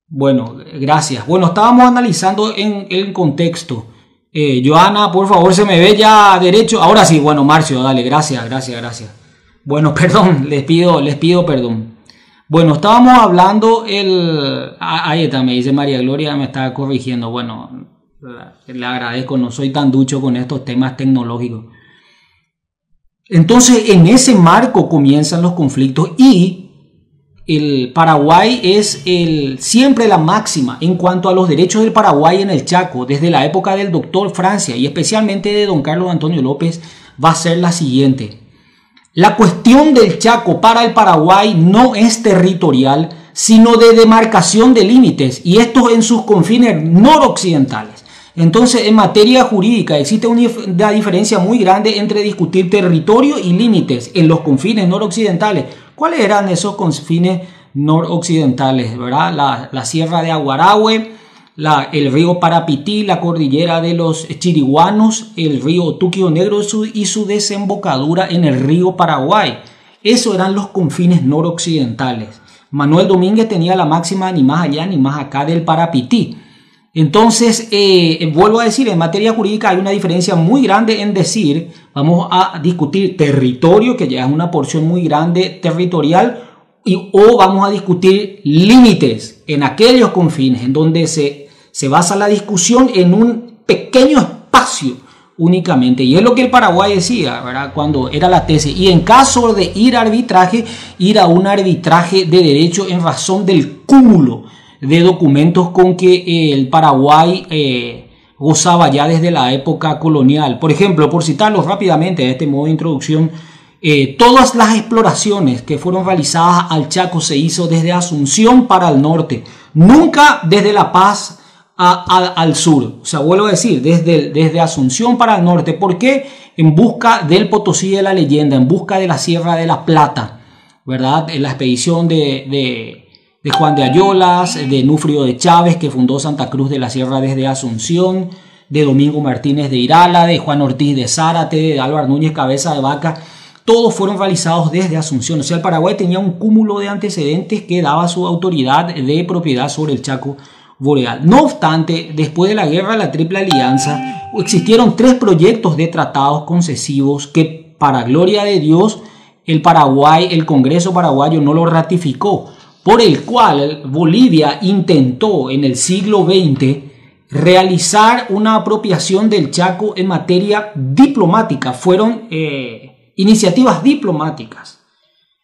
Bueno, gracias. Bueno, estábamos analizando en el contexto. Joana, por favor, se me ve ya derecho. Ahora sí, bueno, Marcio, dale, gracias. Bueno, perdón, les pido perdón. Bueno, estábamos hablando ahí está, me dice María Gloria, me está corrigiendo. Bueno, le agradezco, no soy tan ducho con estos temas tecnológicos. Entonces, en ese marco comienzan los conflictos y el Paraguay es siempre la máxima en cuanto a los derechos del Paraguay en el Chaco, desde la época del doctor Francia y especialmente de don Carlos Antonio López, va a ser la siguiente. La cuestión del Chaco para el Paraguay no es territorial, sino de demarcación de límites, y esto en sus confines noroccidentales. Entonces, en materia jurídica existe una diferencia muy grande entre discutir territorio y límites en los confines noroccidentales. ¿Cuáles eran esos confines noroccidentales? ¿Verdad? La sierra de Aguarahue, el río Parapití, la cordillera de los Chiriguanos, el río Tuquio Negro y su desembocadura en el río Paraguay. Esos eran los confines noroccidentales. Manuel Domínguez tenía la máxima ni más allá ni más acá del Parapití. Entonces, vuelvo a decir, en materia jurídica hay una diferencia muy grande en decir, vamos a discutir territorio, que ya es una porción muy grande territorial, o vamos a discutir límites en aquellos confines en donde se basa la discusión en un pequeño espacio únicamente. Y es lo que el Paraguay decía, ¿verdad?, cuando era la tesis. Y en caso de ir a arbitraje, ir a un arbitraje de derecho en razón del cúmulo de documentos con que el Paraguay gozaba ya desde la época colonial. Por ejemplo, por citarlos rápidamente de este modo de introducción, todas las exploraciones que fueron realizadas al Chaco se hizo desde Asunción para el norte, nunca desde La Paz al sur. O sea, vuelvo a decir, desde Asunción para el norte. ¿Por qué? En busca del Potosí de la leyenda, en busca de la Sierra de la Plata, ¿verdad? En la expedición de Juan de Ayolas, de Nufrio de Chávez, que fundó Santa Cruz de la Sierra desde Asunción, de Domingo Martínez de Irala, de Juan Ortiz de Zárate, de Álvaro Núñez Cabeza de Vaca. Todos fueron realizados desde Asunción. O sea, el Paraguay tenía un cúmulo de antecedentes que daba su autoridad de propiedad sobre el Chaco boreal. No obstante, después de la guerra de la Triple Alianza, existieron 3 proyectos de tratados concesivos que, para gloria de Dios, el Congreso paraguayo no lo ratificó, por el cual Bolivia intentó en el siglo XX realizar una apropiación del Chaco en materia diplomática. Fueron iniciativas diplomáticas.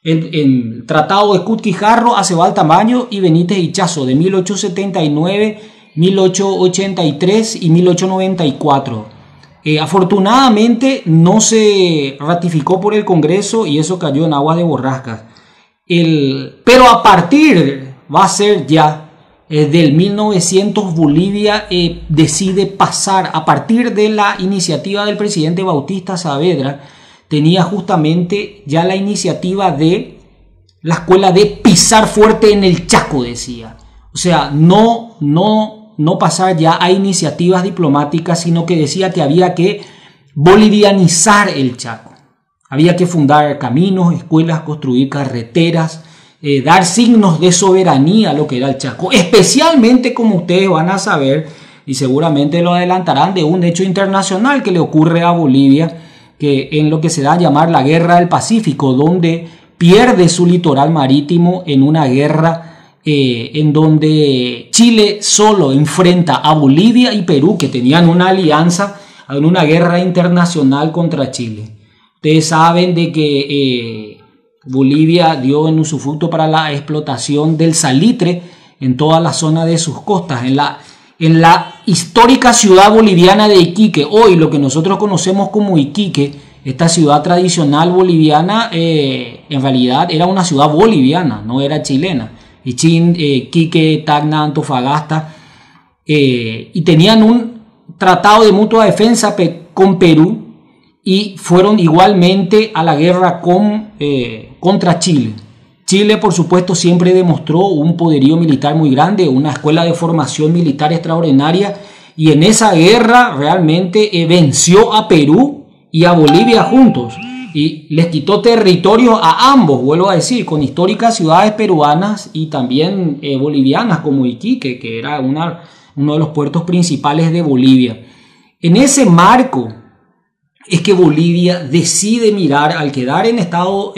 El Tratado de Cutquijarro, Acebal Tamayo y Benítez Ichazo de 1879, 1883 y 1894. Afortunadamente no se ratificó por el Congreso y eso cayó en aguas de borrascas. Pero a partir, va a ser ya del 1900, Bolivia decide pasar, a partir de la iniciativa del presidente Bautista Saavedra, tenía justamente ya la iniciativa de la escuela de pisar fuerte en el Chaco, decía. O sea, no pasar ya a iniciativas diplomáticas, sino que decía que había que bolivianizar el Chaco. Había que fundar caminos, escuelas, construir carreteras, dar signos de soberanía a lo que era el Chaco. Especialmente, como ustedes van a saber, y seguramente lo adelantarán, de un hecho internacional que le ocurre a Bolivia, que en lo que se da a llamar la Guerra del Pacífico, donde pierde su litoral marítimo en una guerra en donde Chile solo enfrenta a Bolivia y Perú, que tenían una alianza en una guerra internacional contra Chile. Ustedes saben de que Bolivia dio en usufructo para la explotación del salitre en toda la zona de sus costas, en la histórica ciudad boliviana de Iquique, hoy lo que nosotros conocemos como Iquique, esta ciudad tradicional boliviana, en realidad era una ciudad boliviana, no era chilena. Iquique, Tacna, Antofagasta, y tenían un tratado de mutua defensa con Perú y fueron igualmente a la guerra contra Chile. Chile, por supuesto, siempre demostró un poderío militar muy grande, una escuela de formación militar extraordinaria, y en esa guerra realmente venció a Perú y a Bolivia juntos. y les quitó territorio a ambos, vuelvo a decir, con históricas ciudades peruanas y también bolivianas como Iquique, que era uno de los puertos principales de Bolivia. En ese marco es que Bolivia decide mirar, al quedar en estado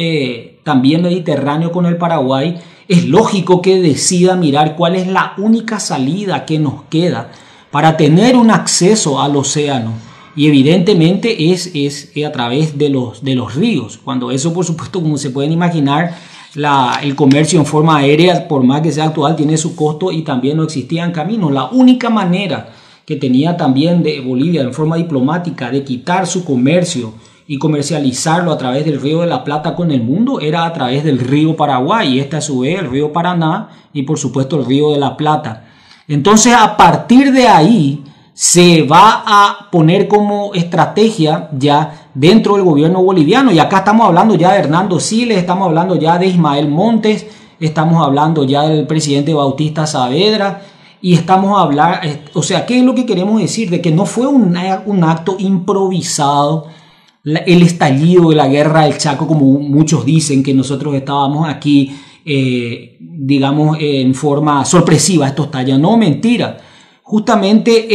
también mediterráneo con el Paraguay, es lógico que decida mirar cuál es la única salida que nos queda para tener un acceso al océano. Y evidentemente es a través de los ríos. Cuando eso, por supuesto, como se pueden imaginar, el comercio en forma aérea, por más que sea actual, tiene su costo y también no existían caminos. La única manera que tenía también de Bolivia en forma diplomática de quitar su comercio y comercializarlo a través del río de la Plata con el mundo era a través del río Paraguay, y este a su vez el río Paraná y por supuesto el río de la Plata. Entonces, a partir de ahí se va a poner como estrategia ya dentro del gobierno boliviano, y acá estamos hablando ya de Hernando Siles, estamos hablando ya de Ismael Montes, estamos hablando ya del presidente Bautista Saavedra, y estamos hablando, o sea, ¿qué es lo que queremos decir? De que no fue un acto improvisado el estallido de la guerra del Chaco, como muchos dicen, que nosotros estábamos aquí, digamos, en forma sorpresiva, esto estalla. No, mentira. Justamente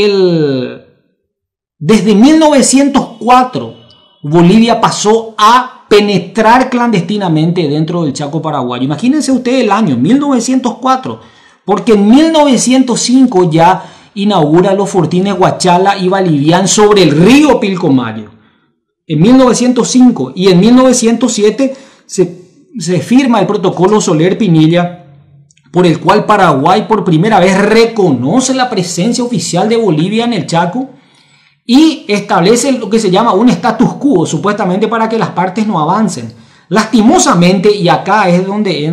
desde 1904 Bolivia pasó a penetrar clandestinamente dentro del Chaco paraguayo. Imagínense ustedes el año 1904, porque en 1905 ya inaugura los fortines Huachala y Balivián sobre el río Pilcomayo. En 1905 y en 1907 se firma el protocolo Soler-Pinilla, por el cual Paraguay por primera vez reconoce la presencia oficial de Bolivia en el Chaco y establece lo que se llama un status quo, supuestamente para que las partes no avancen. Lastimosamente, y acá es donde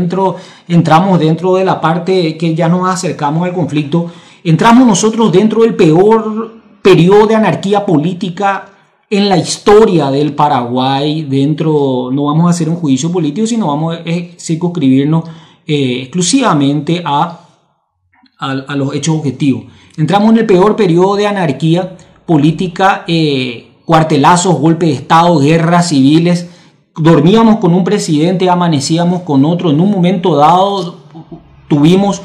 entramos dentro de la parte que ya nos acercamos al conflicto, entramos nosotros dentro del peor periodo de anarquía política en la historia del Paraguay. No vamos a hacer un juicio político, sino vamos a circunscribirnos exclusivamente a los hechos objetivos. Entramos en el peor periodo de anarquía política, cuartelazos, golpes de Estado, guerras civiles. Dormíamos con un presidente, amanecíamos con otro. En un momento dado tuvimos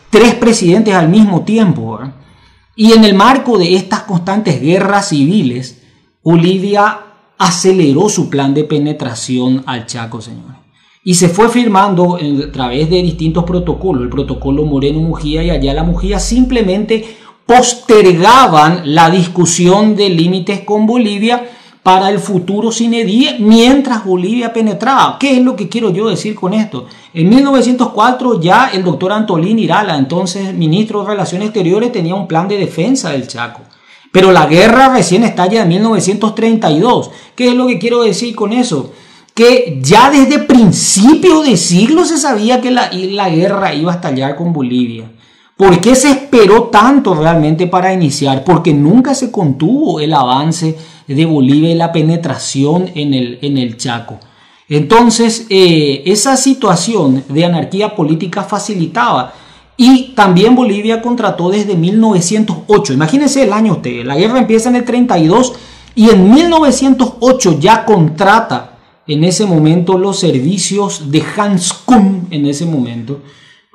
3 presidentes al mismo tiempo, ¿verdad? Y en el marco de estas constantes guerras civiles, Bolivia aceleró su plan de penetración al Chaco, señores. Y se fue firmando a través de distintos protocolos. El protocolo Moreno Mujía y Ayala Mujía simplemente postergaban la discusión de límites con Bolivia para el futuro sine die mientras Bolivia penetraba. ¿Qué es lo que quiero yo decir con esto? En 1904 ya el doctor Antolín Irala, entonces ministro de Relaciones Exteriores, tenía un plan de defensa del Chaco. Pero la guerra recién estalla en 1932. ¿Qué es lo que quiero decir con eso? Que ya desde principios de siglo se sabía que la guerra iba a estallar con Bolivia. ¿Por qué se esperó tanto realmente para iniciar? Porque nunca se contuvo el avance de Bolivia y la penetración en el Chaco. Entonces, esa situación de anarquía política facilitaba. Y también Bolivia contrató desde 1908. Imagínense el año ustedes. La guerra empieza en el 32 y en 1908 ya contrata en ese momento los servicios de Hans Kuhn, en ese momento,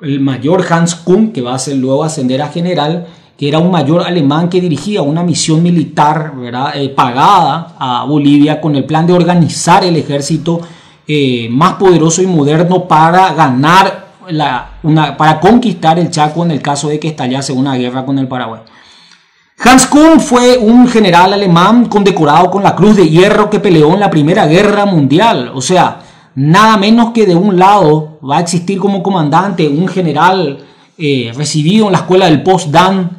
el mayor Hans Kuhn, que va a ser luego ascender a general, que era un mayor alemán que dirigía una misión militar, ¿verdad? Pagada a Bolivia con el plan de organizar el ejército más poderoso y moderno para ganar, para conquistar el Chaco en el caso de que estallase una guerra con el Paraguay. Hans Kuhn fue un general alemán condecorado con la Cruz de Hierro que peleó en la Primera Guerra Mundial. O sea, nada menos que de un lado va a existir como comandante un general recibido en la escuela del Potsdam,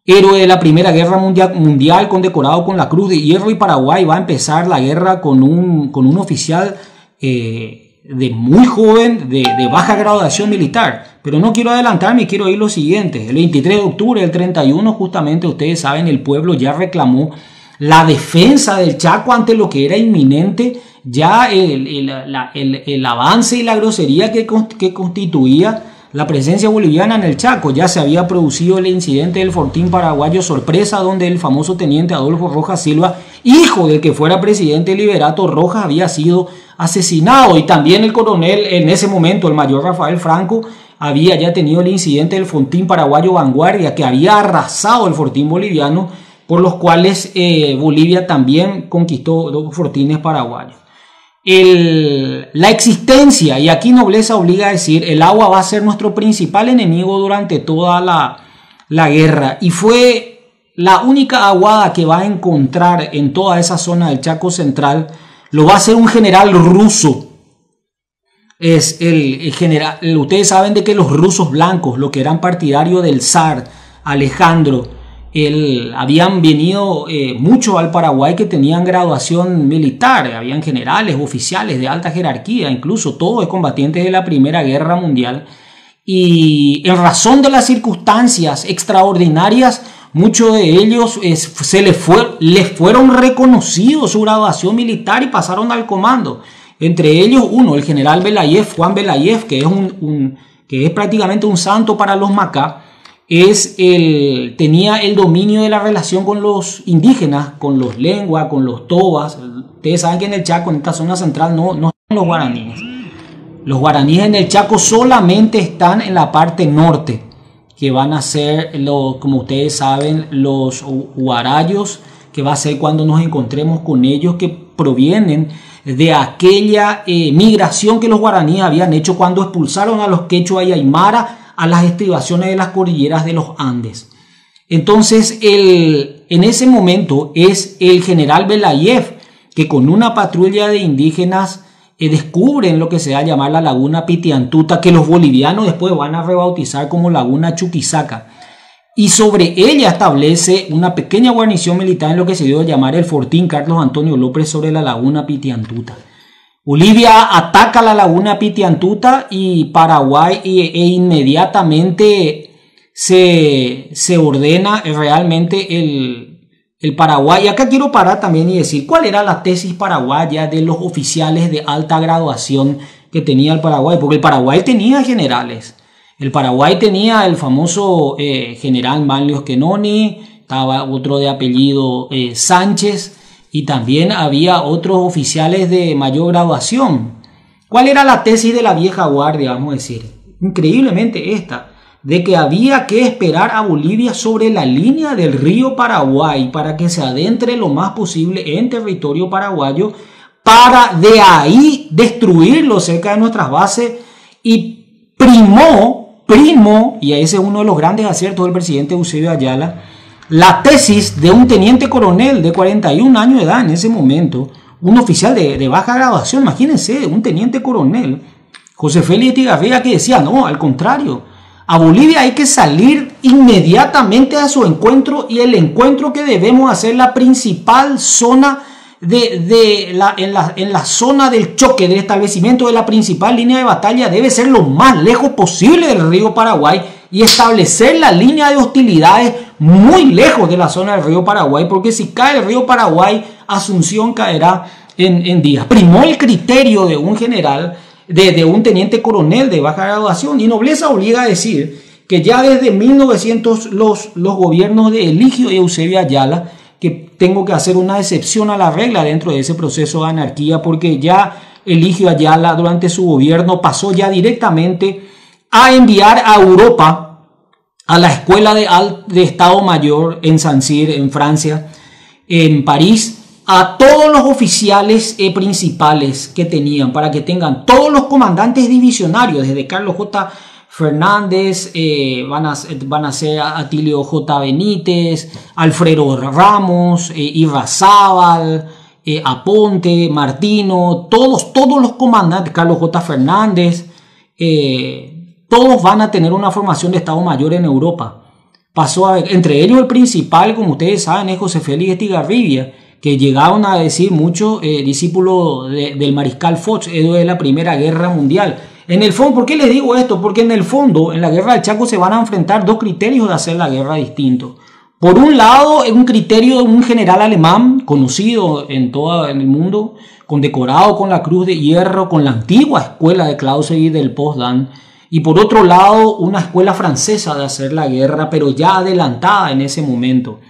héroe de la Primera Guerra Mundial condecorado con la Cruz de Hierro, y Paraguay va a empezar la guerra con un oficial de muy joven, de baja graduación militar. Pero no quiero adelantarme, quiero ir lo siguiente. El 23 de octubre del 31, justamente, ustedes saben, el pueblo ya reclamó la defensa del Chaco ante lo que era inminente, ya el avance y la grosería que constituía la presencia boliviana en el Chaco. Ya se había producido el incidente del Fortín paraguayo Sorpresa, donde el famoso teniente Adolfo Rojas Silva, hijo del que fuera presidente Liberato Rojas, había sido asesinado. Y también el coronel, en ese momento, el mayor Rafael Franco, había ya tenido el incidente del Fortín paraguayo Vanguardia, que había arrasado el Fortín boliviano, por los cuales Bolivia también conquistó los fortines paraguayos. La existencia, y aquí Nobleza obliga a decir, el agua va a ser nuestro principal enemigo durante toda la guerra, y fue la única aguada que va a encontrar en toda esa zona del Chaco Central. Lo va a hacer un general ruso. Es el general. Ustedes saben de que los rusos blancos, los que eran partidarios del zar Alejandro, habían venido mucho al Paraguay, que tenían graduación militar, habían generales, oficiales de alta jerarquía, incluso todos combatientes de la Primera Guerra Mundial, y en razón de las circunstancias extraordinarias, muchos de ellos les fueron reconocidos su graduación militar y pasaron al comando. Entre ellos uno, el general Belayev, Juan Belayev, que es prácticamente un santo para los Macá. Tenía el dominio de la relación con los indígenas, con los lenguas, con los tobas. Ustedes saben que en el Chaco, en esta zona central, no están los guaraníes. Los guaraníes en el Chaco solamente están en la parte norte, que van a ser, como ustedes saben, los huarayos, que va a ser cuando nos encontremos con ellos, que provienen de aquella migración que los guaraníes habían hecho cuando expulsaron a los quechua y aymara a las estribaciones de las cordilleras de los Andes. Entonces, en ese momento es el general Belayev, que con una patrulla de indígenas descubren lo que se va a llamar la laguna Pitiantuta, que los bolivianos después van a rebautizar como laguna Chuquisaca, y sobre ella establece una pequeña guarnición militar en lo que se dio a llamar el Fortín Carlos Antonio López sobre la laguna Pitiantuta. Bolivia ataca la laguna Pitiantuta y Paraguay e inmediatamente se ordena realmente el Paraguay. Y acá quiero parar también y decir cuál era la tesis paraguaya de los oficiales de alta graduación que tenía el Paraguay, porque el Paraguay tenía generales. El Paraguay tenía el famoso general Manlio Schenoni, estaba otro de apellido Sánchez, y también había otros oficiales de mayor graduación. ¿Cuál era la tesis de la vieja guardia? Vamos a decir, increíblemente esta, de que había que esperar a Bolivia sobre la línea del río Paraguay para que se adentre lo más posible en territorio paraguayo, para de ahí destruirlo cerca de nuestras bases. Y primó, y ese es uno de los grandes aciertos del presidente Eusebio Ayala, la tesis de un teniente coronel de 41 años de edad en ese momento, un oficial de baja graduación, imagínense, un teniente coronel, José Félix Estigarribia, que decía, no, al contrario, a Bolivia hay que salir inmediatamente a su encuentro, y el encuentro que debemos hacer la principal zona en la zona del choque, del establecimiento de la principal línea de batalla, debe ser lo más lejos posible del río Paraguay y establecer la línea de hostilidades muy lejos de la zona del río Paraguay, porque si cae el río Paraguay, Asunción caerá en días. Primó el criterio de un general, de un teniente coronel de baja graduación, y Nobleza obliga a decir que ya desde 1900 los gobiernos de Eligio y Eusebio Ayala, que tengo que hacer una excepción a la regla dentro de ese proceso de anarquía, porque ya Eligio Ayala durante su gobierno pasó ya directamente a enviar a Europa, a la escuela de Estado Mayor en Saint-Cyr, en Francia, en París, a todos los oficiales principales que tenían, para que tengan todos los comandantes divisionarios, desde Carlos J. Fernández, van a ser Atilio J. Benítez, Alfredo Ramos, Irrazábal, Aponte, Martino, todos los comandantes, Carlos J. Fernández, todos van a tener una formación de Estado Mayor en Europa. Pasó a ver, entre ellos el principal, como ustedes saben, es José Félix Estigarribia, que llegaron a decir mucho discípulo del mariscal Foch, héroe de la Primera Guerra Mundial. En el fondo, ¿por qué les digo esto? Porque en el fondo, en la Guerra del Chaco se van a enfrentar dos criterios de hacer la guerra distintos. Por un lado, un criterio de un general alemán conocido en todo el mundo, condecorado con la Cruz de Hierro, con la antigua escuela de Clausewitz del Potsdam, y por otro lado una escuela francesa de hacer la guerra, pero ya adelantada en ese momento.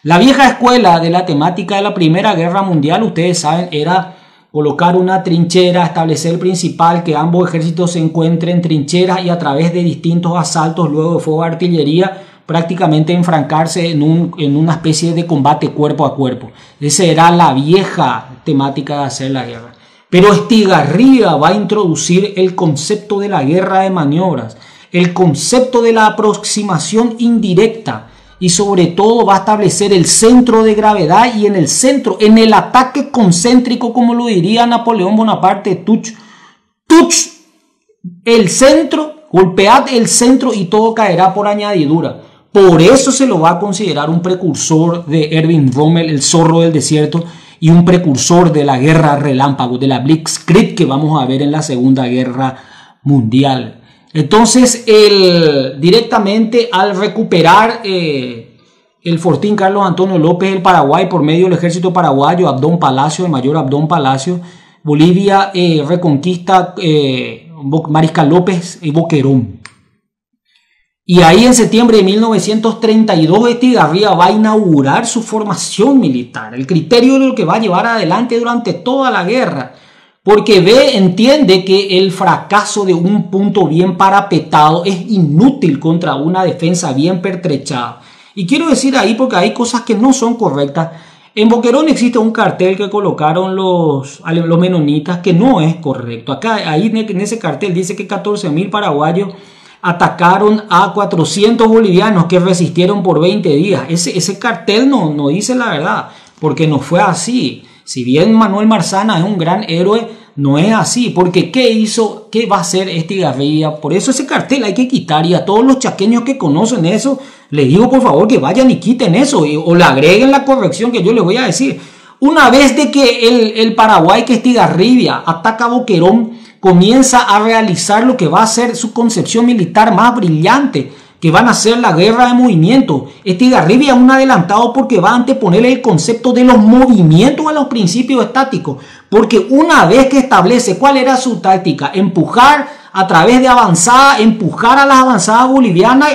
La vieja escuela de la temática de la Primera Guerra Mundial, ustedes saben, era colocar una trinchera, establecer el principal, que ambos ejércitos se encuentren en trincheras y a través de distintos asaltos, luego de fuego de artillería, prácticamente enfrancarse en una especie de combate cuerpo a cuerpo. Esa era la vieja temática de hacer la guerra. Pero Estigarribia va a introducir el concepto de la guerra de maniobras, el concepto de la aproximación indirecta y sobre todo va a establecer el centro de gravedad y en el centro, en el ataque concéntrico, como lo diría Napoleón Bonaparte, touch el centro, golpead el centro y todo caerá por añadidura. Por eso se lo va a considerar un precursor de Erwin Rommel, el zorro del desierto, y un precursor de la guerra relámpago, de la Blitzkrieg que vamos a ver en la Segunda Guerra Mundial. Entonces, directamente al recuperar el fortín Carlos Antonio López del Paraguay por medio del ejército paraguayo, Abdón Palacio, el mayor Abdón Palacio, Bolivia reconquista Mariscal López y Boquerón. Y ahí en septiembre de 1932 Estigarribia va a inaugurar su formación militar, el criterio de lo que va a llevar adelante durante toda la guerra, porque entiende que el fracaso de un punto bien parapetado es inútil contra una defensa bien pertrechada. Y quiero decir ahí, porque hay cosas que no son correctas. En Boquerón existe un cartel que colocaron los menonitas que no es correcto. Ahí en ese cartel dice que 14.000 paraguayos atacaron a 400 bolivianos que resistieron por 20 días. Ese cartel no dice la verdad, porque no fue así. Si bien Manuel Marzana es un gran héroe, no es así, porque ¿qué hizo? ¿Qué va a hacer Estigarribia? Por eso ese cartel hay que quitar, y a todos los chaqueños que conocen eso, les digo por favor que vayan y quiten eso, o le agreguen la corrección que yo les voy a decir. Una vez de que el Paraguay, que Estigarribia ataca a Boquerón, comienza a realizar lo que va a ser su concepción militar más brillante, que van a ser la guerra de movimiento. Estigarribia es un adelantado porque va a anteponer el concepto de los movimientos a los principios estáticos, porque una vez que establece cuál era su táctica, empujar a través de avanzada, empujar a las avanzadas bolivianas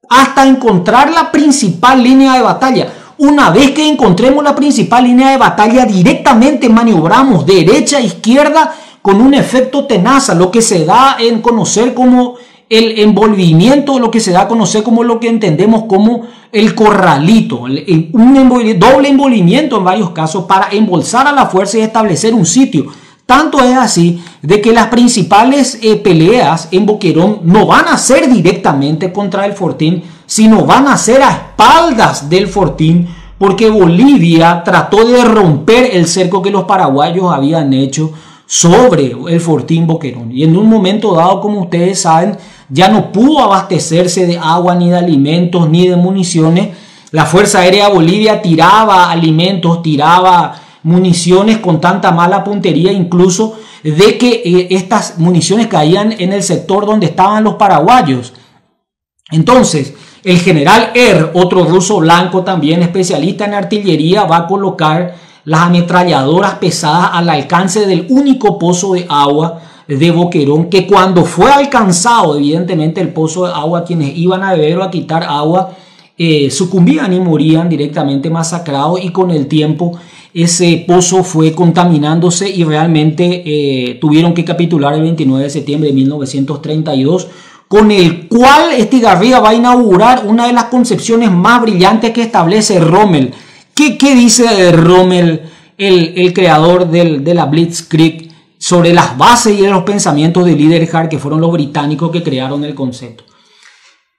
hasta encontrar la principal línea de batalla. Una vez que encontremos la principal línea de batalla, directamente maniobramos derecha e izquierda con un efecto tenaza, lo que se da en conocer como el envolvimiento, lo que se da a conocer como lo que entendemos como el corralito, un doble envolvimiento en varios casos para embolsar a la fuerza y establecer un sitio. Tanto es así de que las principales peleas en Boquerón no van a ser directamente contra el fortín, sino van a ser a espaldas del fortín, porque Bolivia trató de romper el cerco que los paraguayos habían hecho sobre el fortín Boquerón. Y en un momento dado, como ustedes saben, ya no pudo abastecerse de agua, ni de alimentos, ni de municiones. La Fuerza Aérea de Bolivia tiraba alimentos, tiraba municiones con tanta mala puntería, incluso de que estas municiones caían en el sector donde estaban los paraguayos. Entonces, el general otro ruso blanco, también especialista en artillería, va a colocar las ametralladoras pesadas al alcance del único pozo de agua de Boquerón, que cuando fue alcanzado, evidentemente, el pozo de agua, quienes iban a beber o a quitar agua sucumbían y morían directamente masacrados, y con el tiempo ese pozo fue contaminándose y realmente tuvieron que capitular el 29 de septiembre de 1932, con el cual Estigarribia va a inaugurar una de las concepciones más brillantes que establece Rommel. ¿Qué dice Rommel, el creador de la Blitzkrieg, sobre las bases y de los pensamientos de Liederhard, que fueron los británicos que crearon el concepto?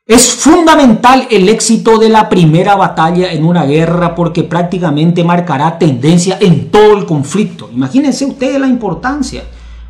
Es fundamental el éxito de la primera batalla en una guerra, porque prácticamente marcará tendencia en todo el conflicto. Imagínense ustedes la importancia.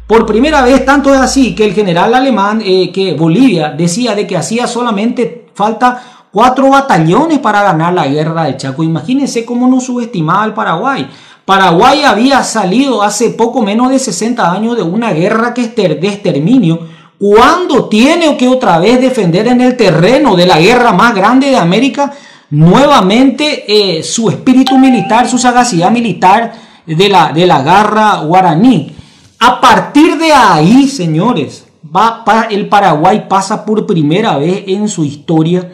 Por primera vez, tanto es así que el general alemán, que Bolivia decía de que hacía solamente falta 4 batallones para ganar la guerra del Chaco. Imagínense cómo nos subestimaba el Paraguay. Paraguay había salido hace poco menos de 60 años de una guerra de exterminio, cuando tiene que otra vez defender en el terreno de la guerra más grande de América nuevamente su espíritu militar, su sagacidad militar de la garra guaraní. A partir de ahí, señores, el Paraguay pasa por primera vez en su historia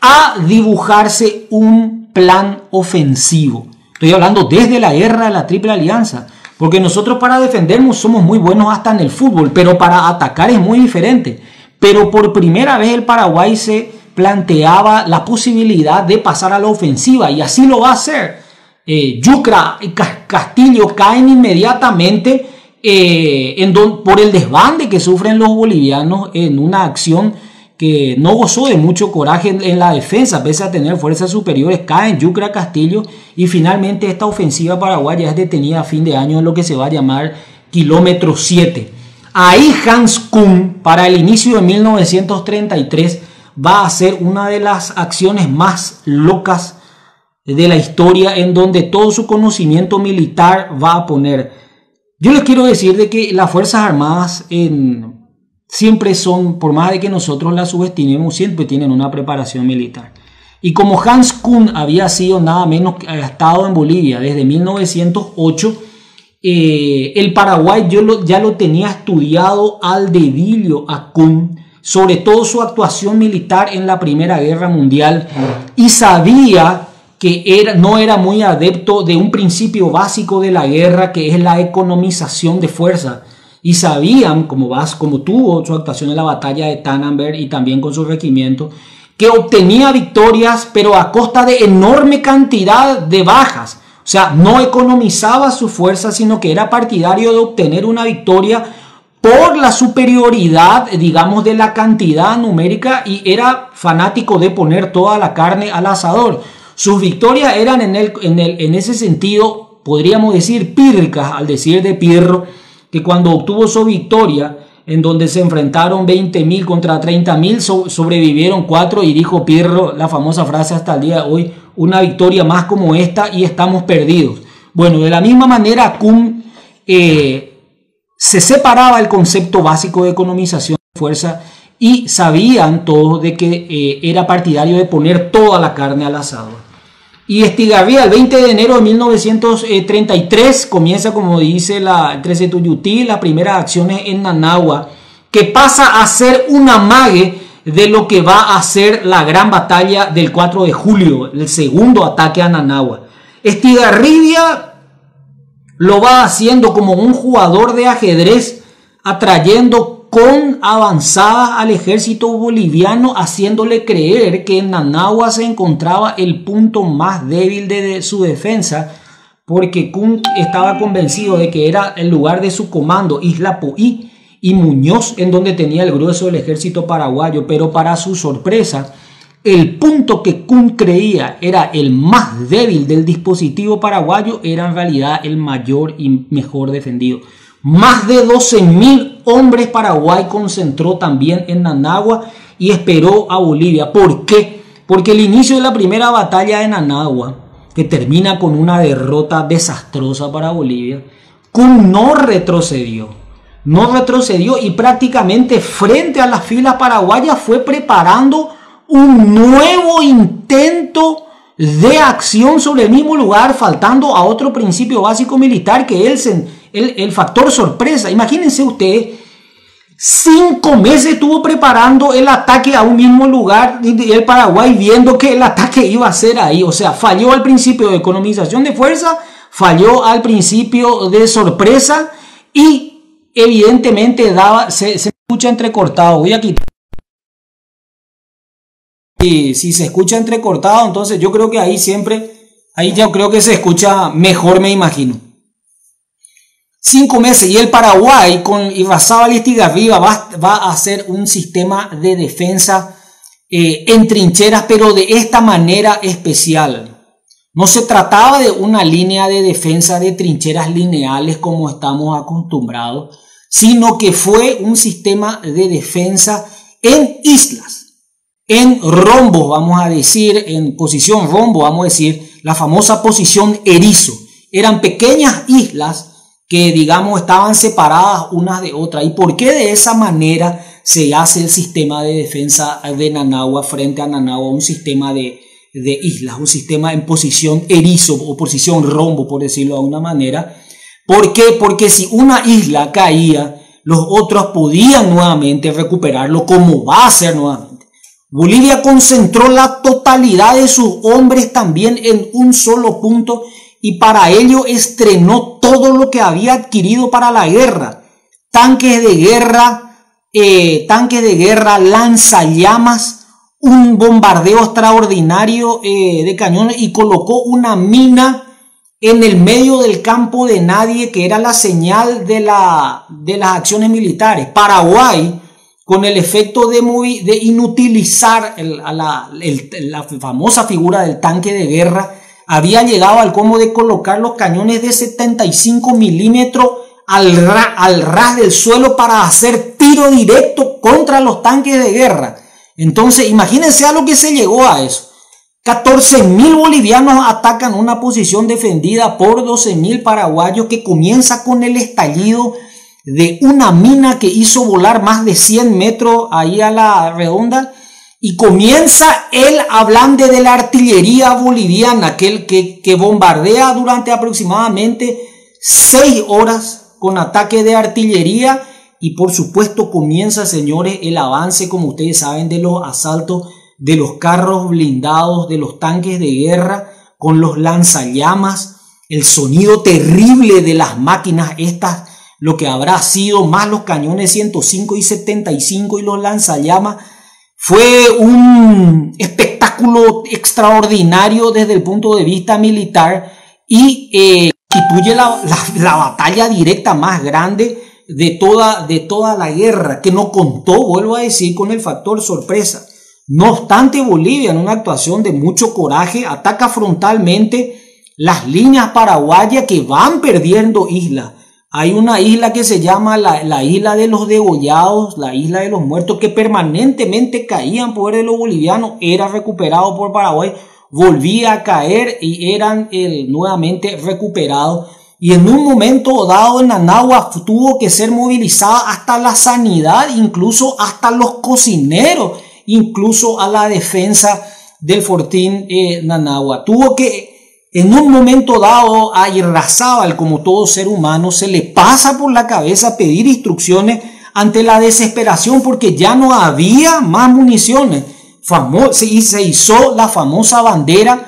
a dibujarse un plan ofensivo. Estoy hablando desde la guerra de la Triple Alianza, porque nosotros para defendernos somos muy buenos hasta en el fútbol, pero para atacar es muy diferente. Pero por primera vez el Paraguay se planteaba la posibilidad de pasar a la ofensiva, y así lo va a hacer. Yucra y Castillo caen inmediatamente por el desbande que sufren los bolivianos en una acción que no gozó de mucho coraje en la defensa, pese a tener fuerzas superiores. Caen Yucra, Castillo, y finalmente esta ofensiva paraguaya es detenida a fin de año en lo que se va a llamar kilómetro 7. Ahí Hans Kuhn, para el inicio de 1933, va a hacer una de las acciones más locas de la historia, en donde todo su conocimiento militar va a poner. Yo les quiero decir de que las Fuerzas Armadas siempre son, por más de que nosotros las subestimemos, siempre tienen una preparación militar. Y como Hans Kuhn había sido nada menos que ha estado en Bolivia desde 1908, el Paraguay ya lo tenía estudiado al dedillo a Kuhn, sobre todo su actuación militar en la Primera Guerra Mundial, y sabía que no era muy adepto de un principio básico de la guerra, que es la economización de fuerza. Y sabían, como tuvo su actuación en la batalla de Tannenberg y también con su regimiento, que obtenía victorias, pero a costa de enorme cantidad de bajas. O sea, no economizaba su fuerza, sino que era partidario de obtener una victoria por la superioridad, digamos, de la cantidad numérica, y era fanático de poner toda la carne al asador. Sus victorias eran en ese sentido, podríamos decir, pírricas, al decir de Pirro, que cuando obtuvo su victoria, en donde se enfrentaron 20.000 contra 30.000, sobrevivieron 4, y dijo Pirro la famosa frase hasta el día de hoy: una victoria más como esta y estamos perdidos. Bueno, de la misma manera, Kuhn se separaba el concepto básico de economización de fuerza, y sabían todos de que era partidario de poner toda la carne al asador. Y Estigarribia, el 20 de enero de 1933, comienza, como dice el 13 Tuyutí, las primeras acciones en Nanagua, que pasa a ser un amague de lo que va a ser la gran batalla del 4 de julio, el segundo ataque a Nanagua. Estigarribia lo va haciendo como un jugador de ajedrez, atrayendo con avanzadas al ejército boliviano, haciéndole creer que en Nanagua se encontraba el punto más débil de su defensa, porque Kuhn estaba convencido de que era el lugar de su comando, Isla Poí y Muñoz, en donde tenía el grueso del ejército paraguayo. Pero para su sorpresa, el punto que Kuhn creía era el más débil del dispositivo paraguayo era en realidad el mayor y mejor defendido. Más de 12.000 hombres Paraguay concentró también en Nanagua y esperó a Bolivia. ¿Por qué? Porque el inicio de la primera batalla de Nanagua, que termina con una derrota desastrosa para Bolivia, Kuhn no retrocedió y prácticamente frente a las filas paraguayas fue preparando un nuevo intento de acción sobre el mismo lugar, faltando a otro principio básico militar, que es el factor sorpresa. Imagínense ustedes, 5 meses estuvo preparando el ataque a un mismo lugar, y el Paraguay viendo que el ataque iba a ser ahí. O sea, falló al principio de economización de fuerza, falló al principio de sorpresa, y evidentemente se escucha entrecortado. Voy a quitar. Y si se escucha entrecortado, entonces yo creo que ahí ya creo que se escucha mejor, me imagino. 5 meses, y el Paraguay con Irrazábal y Estigarribia va a hacer un sistema de defensa en trincheras, pero de esta manera especial. No se trataba de una línea de defensa de trincheras lineales como estamos acostumbrados, sino que fue un sistema de defensa en islas, en rombo, vamos a decir, en posición rombo, vamos a decir, la famosa posición erizo. Eran pequeñas islas que, digamos, estaban separadas unas de otras. ¿Y por qué de esa manera se hace el sistema de defensa de Nanagua frente a Nanagua? Un sistema de islas, un sistema en posición erizo o posición rombo, por decirlo de alguna manera. ¿Por qué? Porque si una isla caía, los otros podían nuevamente recuperarlo, como va a ser nuevamente. Bolivia concentró la totalidad de sus hombres también en un solo punto y para ello estrenó todo lo que había adquirido para la guerra. Tanques de guerra, lanzallamas, un bombardeo extraordinario de cañones y colocó una mina en el medio del campo de nadie, que era la señal de las acciones militares. Paraguay, con el efecto de inutilizar la famosa figura del tanque de guerra, había llegado al colmo de colocar los cañones de 75 milímetros al ras del suelo para hacer tiro directo contra los tanques de guerra. Entonces, imagínense a lo que se llegó a eso. 14.000 bolivianos atacan una posición defendida por 12.000 paraguayos, que comienza con el estallido de una mina que hizo volar más de 100 metros ahí a la redonda, y comienza el hablande de la artillería boliviana, que bombardea durante aproximadamente 6 horas con ataque de artillería. Y por supuesto comienza, señores, el avance, como ustedes saben, de los asaltos de los carros blindados, de los tanques de guerra, con los lanzallamas, el sonido terrible de las máquinas estas, lo que habrá sido, más los cañones 105 y 75 y los lanzallamas. Fue un espectáculo extraordinario desde el punto de vista militar y constituye la batalla directa más grande de toda la guerra, que no contó, vuelvo a decir, con el factor sorpresa. No obstante, Bolivia, en una actuación de mucho coraje, ataca frontalmente las líneas paraguayas que van perdiendo islas. Hay una isla que se llama la isla de los degollados, la isla de los muertos, que permanentemente caía en poder de los bolivianos, era recuperado por Paraguay, volvía a caer y eran nuevamente recuperados. Y en un momento dado en Nanagua tuvo que ser movilizada hasta la sanidad, incluso hasta los cocineros, incluso a la defensa del fortín Nanagua. Tuvo que, en un momento dado, a Irrazábal, como todo ser humano, se le pasa por la cabeza pedir instrucciones ante la desesperación, porque ya no había más municiones. Y se hizo la famosa bandera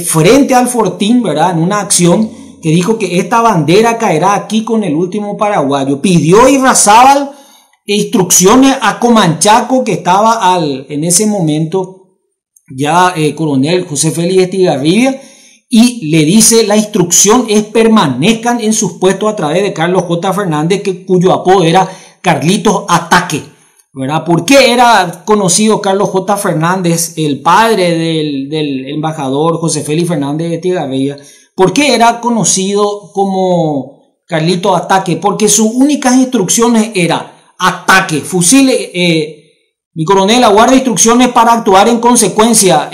frente al fortín, ¿verdad? En una acción que dijo que esta bandera caerá aquí con el último paraguayo. Pidió Irrazábal instrucciones a Comanchaco, que estaba en ese momento ya coronel José Félix Estigarribia, y le dice: la instrucción es permanezcan en sus puestos, a través de Carlos J. Fernández, cuyo apodo era Carlitos Ataque, ¿verdad? ¿Por qué era conocido Carlos J. Fernández, el padre del embajador José Félix Fernández de Estigarribia? ¿Por qué era conocido como Carlitos Ataque? Porque sus únicas instrucciones eran ataque, fusiles. Mi coronel aguarda instrucciones para actuar en consecuencia.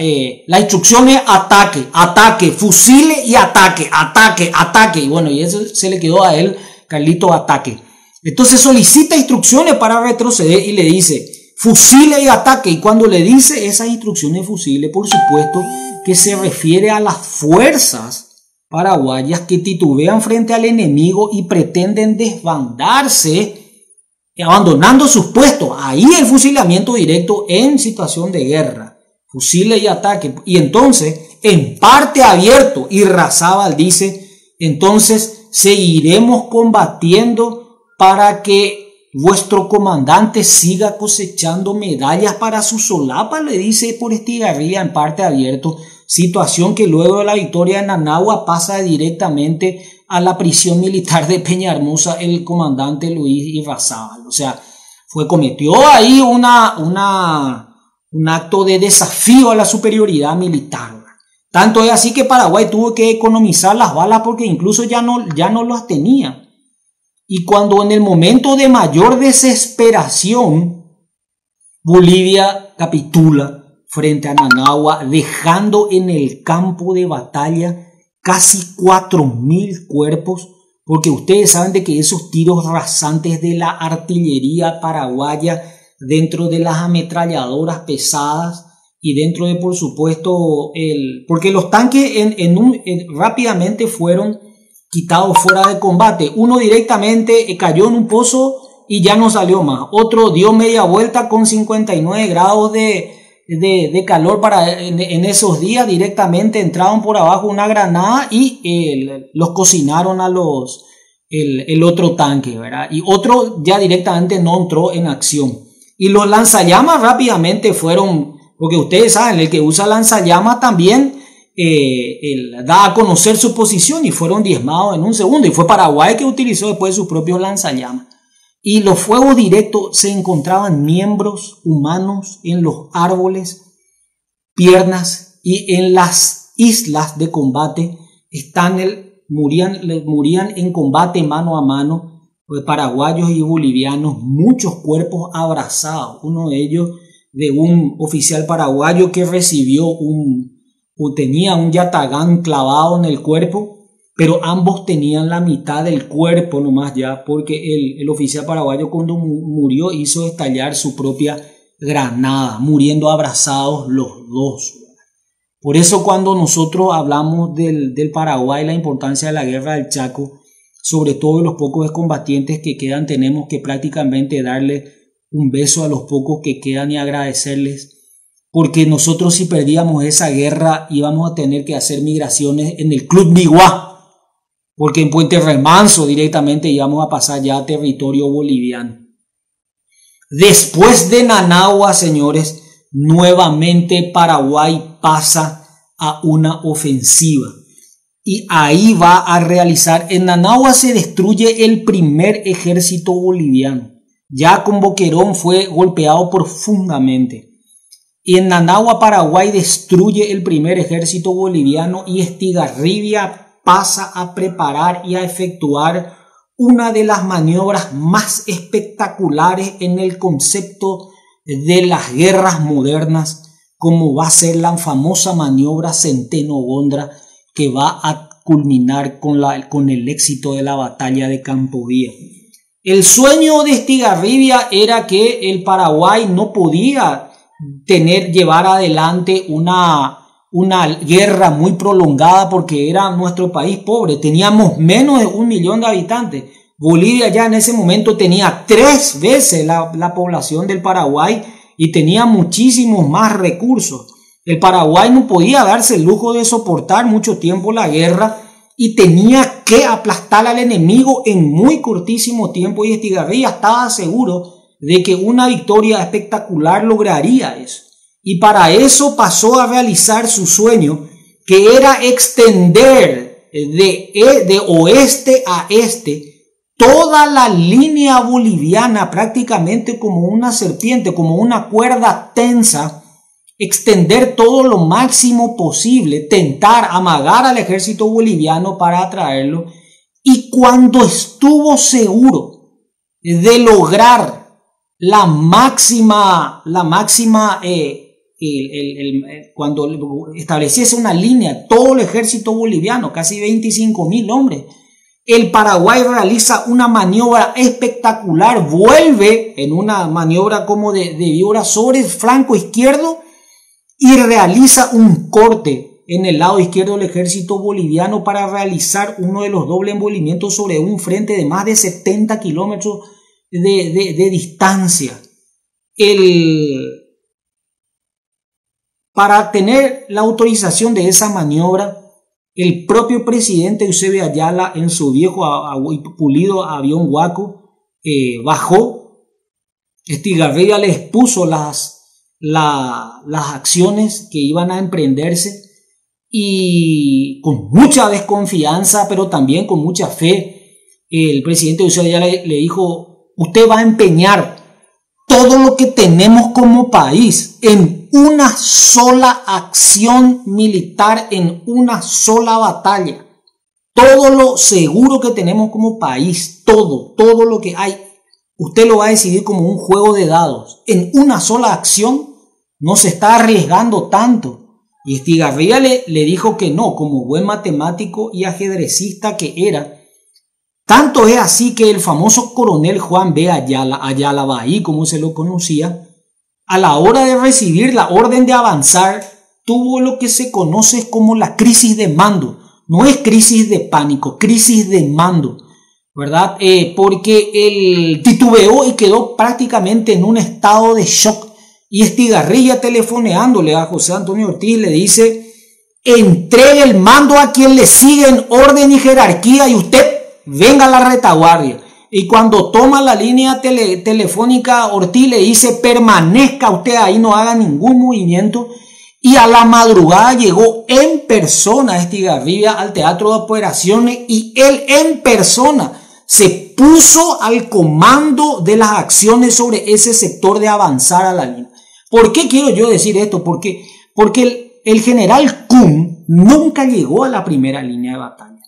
La instrucción es ataque, ataque, fusiles y ataque, ataque, ataque. Y bueno, y eso se le quedó a él, Carlitos Ataque. Entonces solicita instrucciones para retroceder y le dice fusiles y ataque. Y cuando le dice esas instrucciones fusiles, por supuesto que se refiere a las fuerzas paraguayas que titubean frente al enemigo y pretenden desbandarse, abandonando sus puestos. Ahí el fusilamiento directo en situación de guerra, fusiles y ataque. Y entonces, en parte abierto, Irrazábal dice: entonces seguiremos combatiendo para que vuestro comandante siga cosechando medallas para su solapa, le dice por Estigarribia en parte abierto. Situación que luego de la victoria en Nanagua pasa directamente a la prisión militar de Peñahermosa el comandante Luis Irrazábal. O sea, cometió ahí un acto de desafío a la superioridad militar. Tanto es así que Paraguay tuvo que economizar las balas, porque incluso ya no las tenía. Y cuando en el momento de mayor desesperación, Bolivia capitula frente a Nanagua, dejando en el campo de batalla casi 4.000 cuerpos, porque ustedes saben de que esos tiros rasantes de la artillería paraguaya, dentro de las ametralladoras pesadas y dentro de, por supuesto, porque los tanques rápidamente fueron quitados fuera de combate. Uno directamente cayó en un pozo y ya no salió más. Otro dio media vuelta con 59 grados de calor en esos días. Directamente entraron por abajo una granada y los cocinaron a el otro tanque, ¿verdad? Y otro ya directamente no entró en acción. Y los lanzallamas rápidamente fueron, porque ustedes saben, el que usa lanzallamas también da a conocer su posición, y fueron diezmados en un segundo. Y fue Paraguay que utilizó después sus propios lanzallamas. Y los fuegos directos, se encontraban miembros humanos en los árboles, piernas, y en las islas de combate morían en combate mano a mano, paraguayos y bolivianos, muchos cuerpos abrazados. Uno de ellos de un oficial paraguayo que tenía un yatagán clavado en el cuerpo, pero ambos tenían la mitad del cuerpo nomás ya, porque el oficial paraguayo, cuando murió, hizo estallar su propia granada, muriendo abrazados los dos. Por eso, cuando nosotros hablamos del Paraguay, la importancia de la guerra del Chaco, sobre todo los pocos combatientes que quedan, tenemos que prácticamente darle un beso a los pocos que quedan y agradecerles, porque nosotros, si perdíamos esa guerra, íbamos a tener que hacer migraciones en el Club Biguá, porque en Puente Remanso directamente íbamos a pasar ya a territorio boliviano. Después de Nanagua, señores, nuevamente Paraguay pasa a una ofensiva, y ahí va a realizar. En Nanagua se destruye el primer ejército boliviano. Ya con Boquerón fue golpeado profundamente. Y en Nanagua, Paraguay destruye el primer ejército boliviano, y Estigarribia pasa a preparar y a efectuar una de las maniobras más espectaculares en el concepto de las guerras modernas, como va a ser la famosa maniobra Centeno-Gondra, que va a culminar con el éxito de la batalla de Campo Viejo. El sueño de Estigarribia era que el Paraguay no podía llevar adelante una guerra muy prolongada, porque era nuestro país pobre. Teníamos menos de 1 millón de habitantes. Bolivia ya en ese momento tenía 3 veces la población del Paraguay, y tenía muchísimos más recursos. El Paraguay no podía darse el lujo de soportar mucho tiempo la guerra, y tenía que aplastar al enemigo en muy cortísimo tiempo, y Estigarribia estaba seguro de que una victoria espectacular lograría eso. Y para eso pasó a realizar su sueño, que era extender de oeste a este toda la línea boliviana, prácticamente como una serpiente, como una cuerda tensa, extender todo lo máximo posible, tentar amagar al ejército boliviano para atraerlo. Y cuando estuvo seguro de lograr cuando estableciese una línea, todo el ejército boliviano, casi 25.000 hombres, el Paraguay realiza una maniobra espectacular, vuelve en una maniobra como de víbora sobre el flanco izquierdo, y realiza un corte en el lado izquierdo del ejército boliviano para realizar uno de los dobles envolvimientos sobre un frente de más de 70 kilómetros de distancia. Para tener la autorización de esa maniobra, el propio presidente Eusebio Ayala, en su viejo y pulido avión Huaco, bajó. Estigarribia les puso las acciones que iban a emprenderse, y con mucha desconfianza, pero también con mucha fe, el presidente Eusebio Ayala le dijo: usted va a empeñar todo lo que tenemos como país en una sola acción militar, en una sola batalla. Todo lo seguro que tenemos como país, todo lo que hay, usted lo va a decidir como un juego de dados. En una sola acción no se está arriesgando tanto. Y Estigarribia le dijo que no, como buen matemático y ajedrecista que era. Tanto es así que el famoso coronel Juan B. Ayala Bahí, como se lo conocía, a la hora de recibir la orden de avanzar, tuvo lo que se conoce como la crisis de mando. No es crisis de pánico, crisis de mando, ¿verdad? Porque él titubeó y quedó prácticamente en un estado de shock. Y Estigarribia, telefoneándole a José Antonio Ortiz, le dice: entregue el mando a quien le sigue en orden y jerarquía y usted venga a la retaguardia. Y cuando toma la línea telefónica, Ortiz le dice: permanezca usted ahí, no haga ningún movimiento. Y a la madrugada llegó en persona Estigarribia al Teatro de Operaciones y él en persona se puso al comando de las acciones sobre ese sector de avanzar a la línea. ¿Por qué quiero yo decir esto? Porque el general Kuhn nunca llegó a la primera línea de batalla.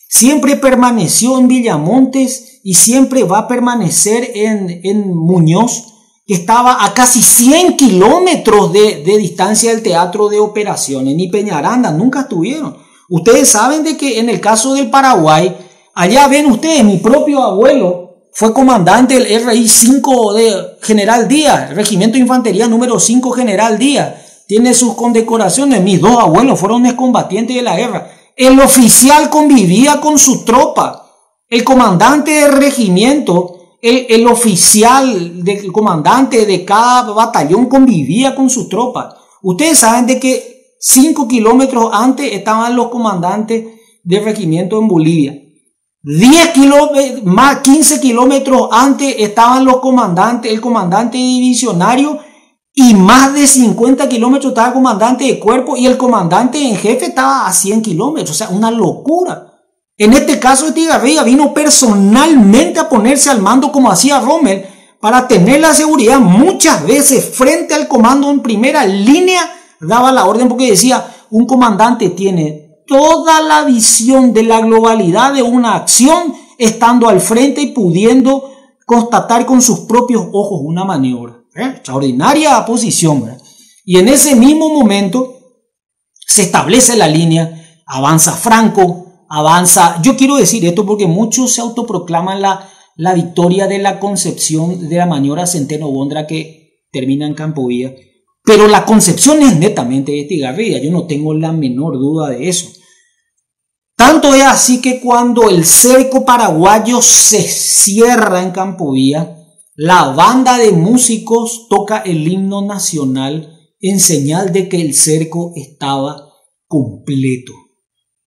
Siempre permaneció en Villamontes y siempre va a permanecer en Muñoz, que estaba a casi 100 kilómetros de distancia del Teatro de Operaciones. Ni Peñaranda nunca estuvieron. Ustedes saben de que en el caso del Paraguay, allá ven ustedes, mi propio abuelo fue comandante del RI-5 de General Díaz, Regimiento de Infantería número 5 General Díaz. Tiene sus condecoraciones. Mis dos abuelos fueron excombatientes de la guerra. El oficial convivía con su tropa. El comandante del regimiento, el oficial, el comandante de cada batallón convivía con su tropa. Ustedes saben de que 5 kilómetros antes estaban los comandantes del regimiento en Bolivia. 10 kilómetros, más 15 kilómetros antes estaban los comandantes, el comandante divisionario, y más de 50 kilómetros estaba el comandante de cuerpo y el comandante en jefe estaba a 100 kilómetros. O sea, una locura. En este caso, Estigarribia vino personalmente a ponerse al mando como hacía Rommel para tener la seguridad. Muchas veces frente al comando en primera línea daba la orden porque decía: un comandante tiene toda la visión de la globalidad de una acción estando al frente y pudiendo constatar con sus propios ojos una maniobra. Extraordinaria posición, ¿verdad? Y en ese mismo momento se establece la línea, avanza Franco, avanza. Yo quiero decir esto porque muchos se autoproclaman la victoria de la Concepción de la maniobra Centeno Bondra que termina en Campo Villa. Pero la concepción es netamente de Estigarribia, yo no tengo la menor duda de eso. Tanto es así que cuando el cerco paraguayo se cierra en Campo Villa, la banda de músicos toca el himno nacional en señal de que el cerco estaba completo.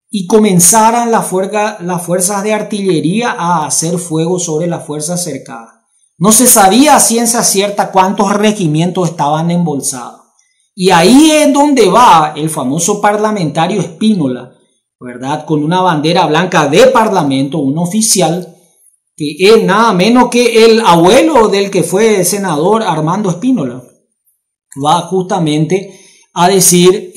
Y comenzaron las fuerzas de artillería a hacer fuego sobre las fuerzas cercadas. No se sabía a ciencia cierta cuántos regimientos estaban embolsados. Y ahí es donde va el famoso parlamentario Espínola, ¿verdad? Con una bandera blanca de parlamento, un oficial, que es nada menos que el abuelo del que fue senador Armando Espínola. Va justamente a decir,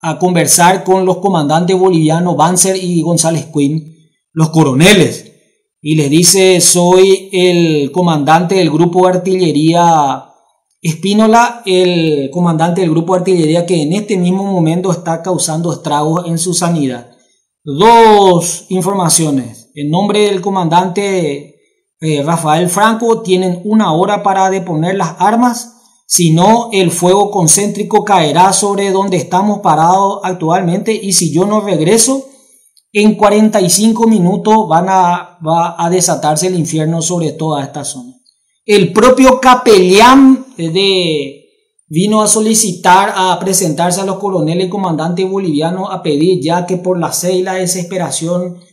a conversar con los comandantes bolivianos Banzer y González Quinn, los coroneles. Y les dice: soy el comandante del grupo de artillería Espínola, el comandante del grupo de artillería que en este mismo momento está causando estragos en su sanidad. Dos informaciones. En nombre del comandante Rafael Franco, tienen 1 hora para deponer las armas, si no el fuego concéntrico caerá sobre donde estamos parados actualmente, y si yo no regreso, en 45 minutos va a desatarse el infierno sobre toda esta zona. El propio capellán vino a solicitar, a presentarse a los coroneles y comandantes bolivianos a pedir ya que por la sed y la desesperación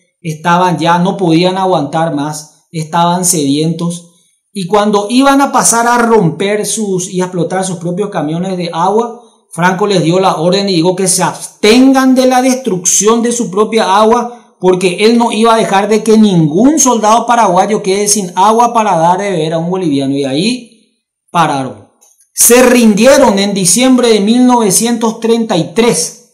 no podían aguantar más, estaban sedientos. Y cuando iban a pasar a romper y a explotar sus propios camiones de agua, Franco les dio la orden y dijo que se abstengan de la destrucción de su propia agua, porque él no iba a dejar de que ningún soldado paraguayo quede sin agua para dar de beber a un boliviano. Y ahí pararon. Se rindieron en diciembre de 1933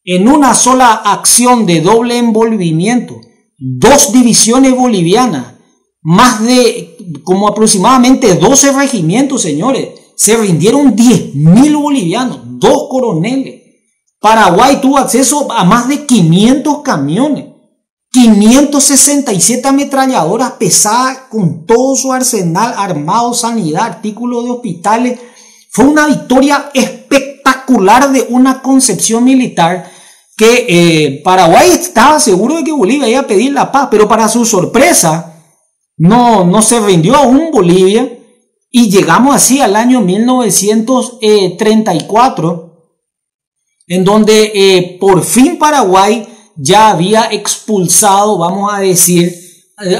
en una sola acción de doble envolvimiento. 2 divisiones bolivianas, más de como aproximadamente 12 regimientos, señores. Se rindieron 10.000 bolivianos, 2 coroneles. Paraguay tuvo acceso a más de 500 camiones, 567 ametralladoras pesadas con todo su arsenal armado, sanidad, artículos de hospitales. Fue una victoria espectacular de una concepción militar que Paraguay estaba seguro de que Bolivia iba a pedir la paz, pero para su sorpresa no se rindió aún Bolivia, y llegamos así al año 1934, en donde por fin Paraguay ya había expulsado, vamos a decir,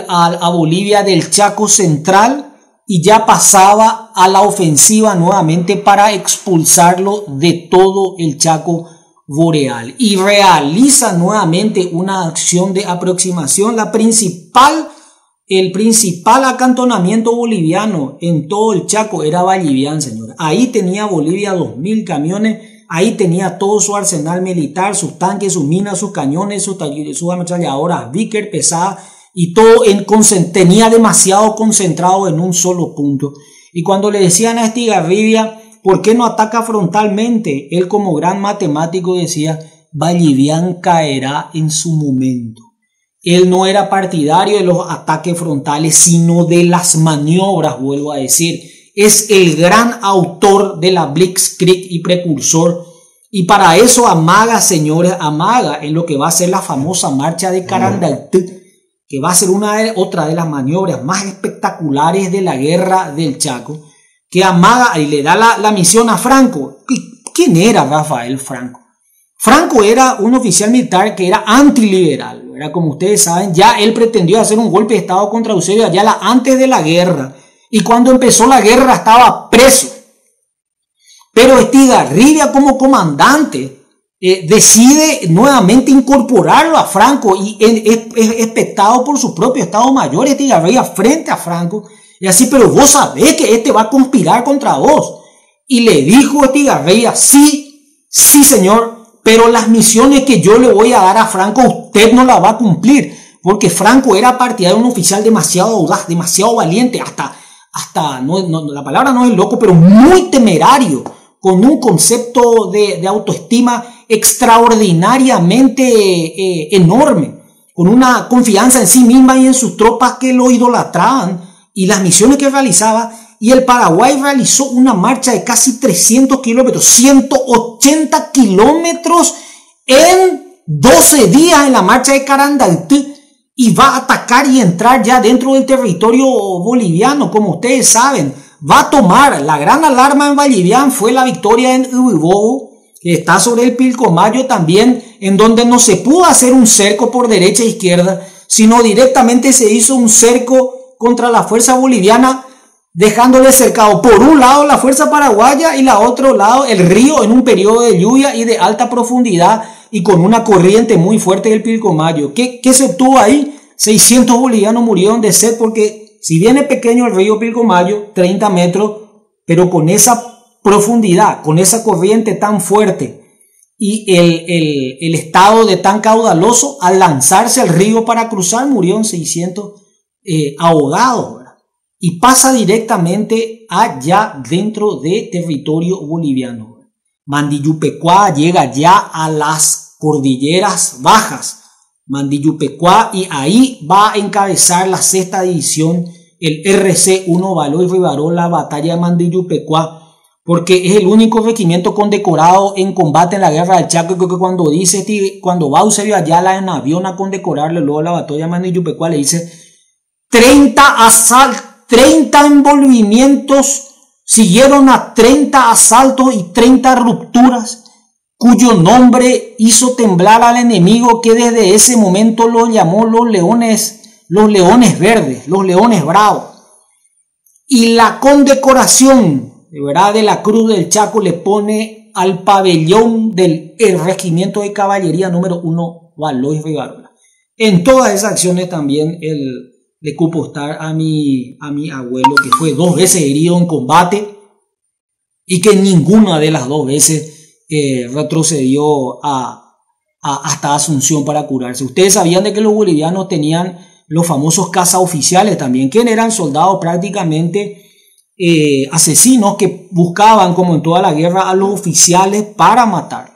a Bolivia del Chaco Central, y ya pasaba a la ofensiva nuevamente para expulsarlo de todo el Chaco Boreal, y realiza nuevamente una acción de aproximación. El principal acantonamiento boliviano en todo el Chaco era Vallivian, señores. Ahí tenía Bolivia 2000 camiones, ahí tenía todo su arsenal militar, sus tanques, sus minas, sus cañones, sus ametralladoras Vickers pesadas, y todo tenía demasiado concentrado en un solo punto. Y cuando le decían a Estigarribia, ¿por qué no ataca frontalmente? Él, como gran matemático, decía, Vallivian caerá en su momento. Él no era partidario de los ataques frontales, sino de las maniobras, vuelvo a decir. Es el gran autor de la Blitzkrieg y precursor. Y para eso amaga, señores, amaga en lo que va a ser la famosa marcha de Carandaitú, que va a ser otra de las maniobras más espectaculares de la guerra del Chaco, que amaga y le da la misión a Franco. ¿Quién era Rafael Franco? Franco era un oficial militar que era antiliberal, ¿verdad? Como ustedes saben, ya él pretendió hacer un golpe de Estado contra Eusebio Ayala antes de la guerra, y cuando empezó la guerra estaba preso. Pero Estigarribia, como comandante, decide nuevamente incorporarlo a Franco, y es expectado por su propio Estado Mayor Estigarribia frente a Franco, y así, pero vos sabés que este va a conspirar contra vos. Y le dijo Estigarribia, sí, señor, pero las misiones que yo le voy a dar a Franco usted no las va a cumplir, porque Franco era partidario de un oficial demasiado audaz, demasiado valiente, hasta la palabra no es loco, pero muy temerario, con un concepto de autoestima extraordinariamente enorme, con una confianza en sí misma y en sus tropas que lo idolatraban, y las misiones que realizaba. Y el Paraguay realizó una marcha de casi 300 kilómetros, 180 kilómetros en 12 días en la marcha de Carandaitú, y va a atacar y entrar ya dentro del territorio boliviano, como ustedes saben. Va a tomar la gran alarma en Vallivian, fue la victoria en Uibobo, que está sobre el Pilcomayo también, en donde no se pudo hacer un cerco por derecha e izquierda, sino directamente se hizo un cerco contra la fuerza boliviana, dejándole cercado por un lado la fuerza paraguaya y la otro lado el río, en un periodo de lluvia y de alta profundidad, y con una corriente muy fuerte del Pilcomayo. ¿Qué se obtuvo ahí? 600 bolivianos murieron de sed, porque si bien es pequeño el río Pilcomayo, 30 metros, pero con esa profundidad, con esa corriente tan fuerte y el estado de tan caudaloso, al lanzarse al río para cruzar, murieron 600 ahogados, ¿verdad? Y pasa directamente allá dentro de territorio boliviano. Mandiyupecuá llega ya a las cordilleras bajas, Mandiyupecuá, y ahí va a encabezar la 6ª división, el RC1 Baloy Rivarol, la batalla de Mandiyupecuá, porque es el único regimiento condecorado en combate en la guerra del Chaco. Que cuando va Eusebio Ayala en avión a condecorarle luego la batalla de Mandiyupecuá, le dice 30 envolvimientos siguieron a 30 asaltos y 30 rupturas, cuyo nombre hizo temblar al enemigo, que desde ese momento lo llamó los leones verdes, los leones bravos. Y la condecoración, ¿verdad?, de la Cruz del Chaco le pone al pabellón del regimiento de caballería número 1 Baloy Rivarola. En todas esas acciones también le cupo estar a mi abuelo, que fue 2 veces herido en combate, y que ninguna de las 2 veces retrocedió hasta Asunción para curarse. Ustedes sabían de que los bolivianos tenían los famosos cazaoficiales también, que eran soldados prácticamente asesinos, que buscaban, como en toda la guerra, a los oficiales para matarlos.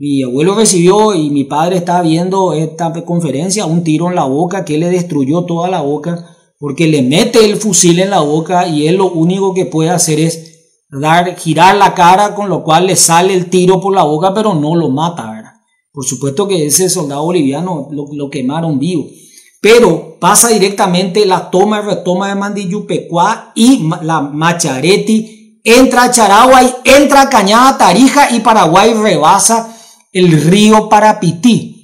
Mi abuelo recibió, y mi padre está viendo esta conferencia, un tiro en la boca que le destruyó toda la boca, porque le mete el fusil en la boca y él lo único que puede hacer es girar la cara, con lo cual le sale el tiro por la boca, pero no lo mata, ¿verdad? Por supuesto que ese soldado boliviano lo quemaron vivo. Pero pasa directamente la toma y retoma de Mandiyupecuá y la Machareti entra a Charagua y entra a Cañada Tarija y Paraguay rebasa el río Parapití.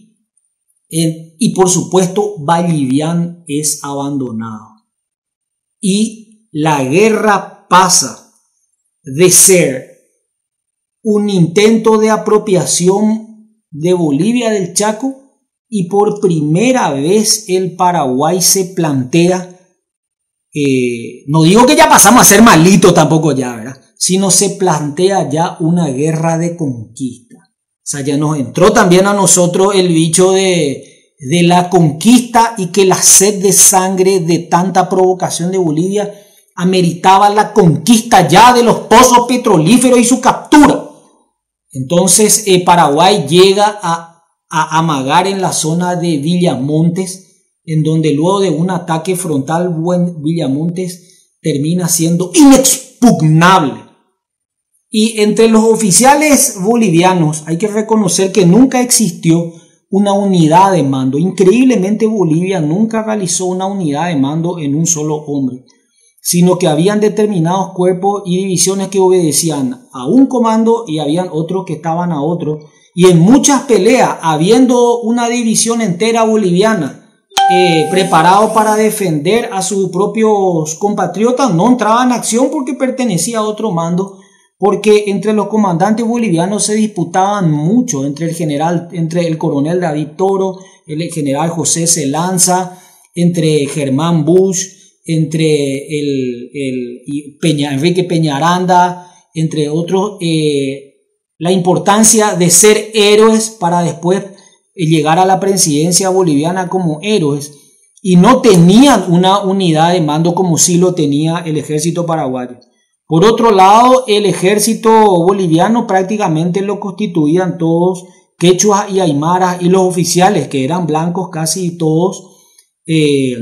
Y por supuesto Vallivian es abandonado. Y la guerra pasa de ser un intento de apropiación de Bolivia del Chaco y por primera vez el Paraguay se plantea, no digo que ya pasamos a ser malitos tampoco ya, ¿verdad? Sino se plantea ya una guerra de conquista. O sea, ya nos entró también a nosotros el bicho de la conquista y que la sed de sangre de tanta provocación de Bolivia ameritaba la conquista ya de los pozos petrolíferos y su captura. Entonces Paraguay llega a amagar en la zona de Villamontes, en donde luego de un ataque frontal Villamontes termina siendo inexpugnable. Y entre los oficiales bolivianos hay que reconocer que nunca existió una unidad de mando. Increíblemente Bolivia nunca realizó una unidad de mando en un solo hombre, sino que habían determinados cuerpos y divisiones que obedecían a un comando y habían otros que estaban a otro. Y en muchas peleas, habiendo una división entera boliviana preparado para defender a sus propios compatriotas, no entraba en acción porque pertenecía a otro mando, porque entre los comandantes bolivianos se disputaban mucho, entre el coronel David Toro, el general José Celanza, entre Germán Bush, entre Enrique Peñaranda, entre otros, la importancia de ser héroes para después llegar a la presidencia boliviana como héroes, y no tenían una unidad de mando como sí lo tenía el ejército paraguayo. Por otro lado, el ejército boliviano prácticamente lo constituían todos quechuas y aymaras, y los oficiales, que eran blancos casi todos,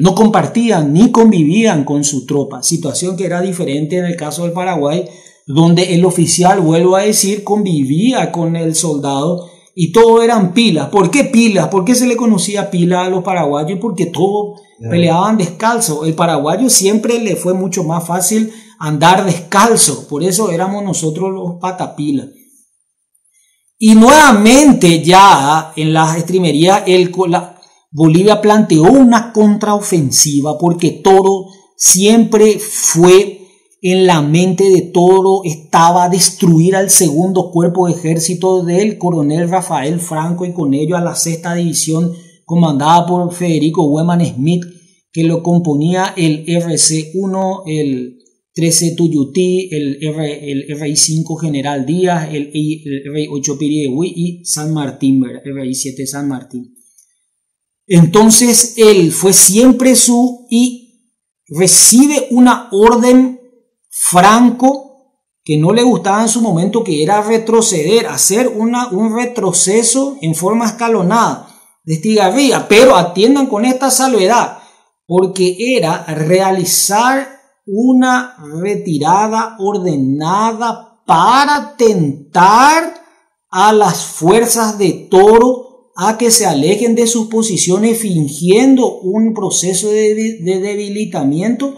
no compartían ni convivían con su tropa, situación que era diferente en el caso del Paraguay, donde el oficial, vuelvo a decir, convivía con el soldado y todo eran pilas. ¿Por qué pilas? ¿Por qué se le conocía pila a los paraguayos? Porque todos peleaban descalzo. El paraguayo siempre le fue mucho más fácil andar descalzo, por eso éramos nosotros los patapilas. Y nuevamente ya en las estrimerías Bolivia planteó una contraofensiva, porque Toro siempre fue en la mente de Toro, estaba destruir al segundo cuerpo de ejército del coronel Rafael Franco, y con ello a la sexta división comandada por Federico Weyman Smith, que lo componía el RC-1, el 13 Tuyutí, el RI-5 General Díaz, el RI-8 Piridehuí y San Martín, RI-7 San Martín. Entonces él fue siempre y recibe una orden Franco que no le gustaba en su momento, que era retroceder, hacer un retroceso en forma escalonada de Estigarribia, pero atiendan con esta salvedad, porque era realizar una retirada ordenada para tentar a las fuerzas de Toro a que se alejen de sus posiciones, fingiendo un proceso de debilitamiento,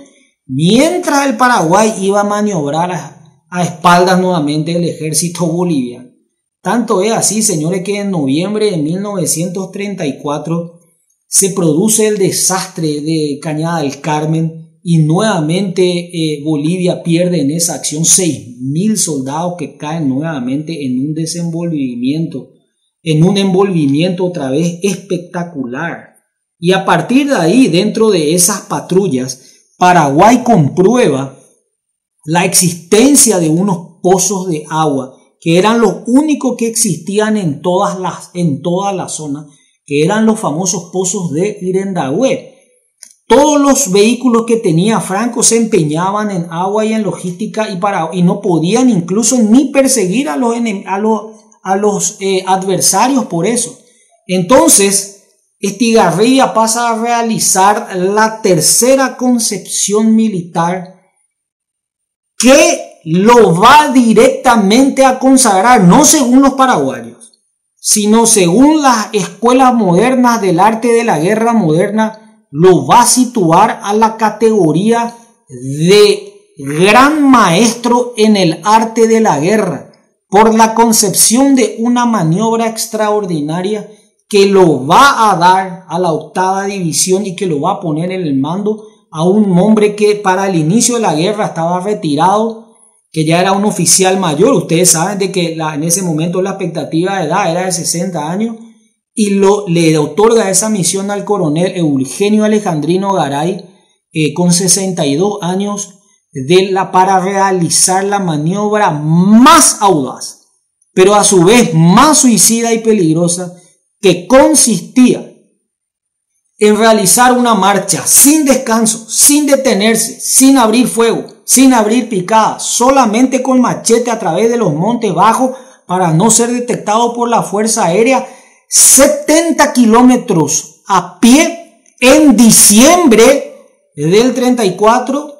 mientras el Paraguay iba a maniobrar a espaldas nuevamente del ejército boliviano. Tanto es así, señores, que en noviembre de 1934 se produce el desastre de Cañada del Carmen, y nuevamente Bolivia pierde en esa acción 6.000 soldados que caen nuevamente en un envolvimiento otra vez espectacular. Y a partir de ahí, dentro de esas patrullas, Paraguay comprueba la existencia de unos pozos de agua que eran los únicos que existían en toda la zona, que eran los famosos pozos de Irendagüe. Todos los vehículos que tenía Franco se empeñaban en agua y en logística, y no podían incluso ni perseguir a los adversarios por eso. Entonces Estigarribia pasa a realizar la tercera concepción militar, que lo va directamente a consagrar, no según los paraguayos, sino según las escuelas modernas del arte de la guerra moderna, lo va a situar a la categoría de gran maestro en el arte de la guerra, por la concepción de una maniobra extraordinaria que lo va a dar a la 8ª división y que lo va a poner en el mando a un hombre que para el inicio de la guerra estaba retirado, que ya era un oficial mayor. Ustedes saben de que en ese momento la expectativa de edad era de 60 años y le otorga esa misión al coronel Eugenio Alejandrino Garay con 62 años para realizar la maniobra más audaz, pero a su vez más suicida y peligrosa, que consistía en realizar una marcha sin descanso, sin detenerse, sin abrir fuego, sin abrir picada, solamente con machete a través de los montes bajos para no ser detectado por la Fuerza Aérea, 70 kilómetros a pie en diciembre del 34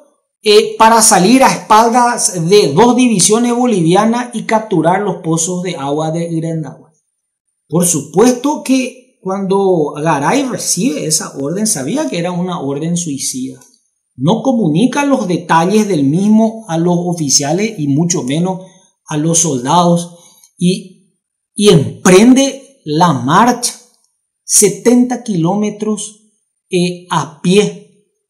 para salir a espaldas de 2 divisiones bolivianas y capturar los pozos de agua de Irendagua. Por supuesto que cuando Garay recibe esa orden sabía que era una orden suicida. No comunica los detalles del mismo a los oficiales y mucho menos a los soldados y emprende la marcha 70 kilómetros a pie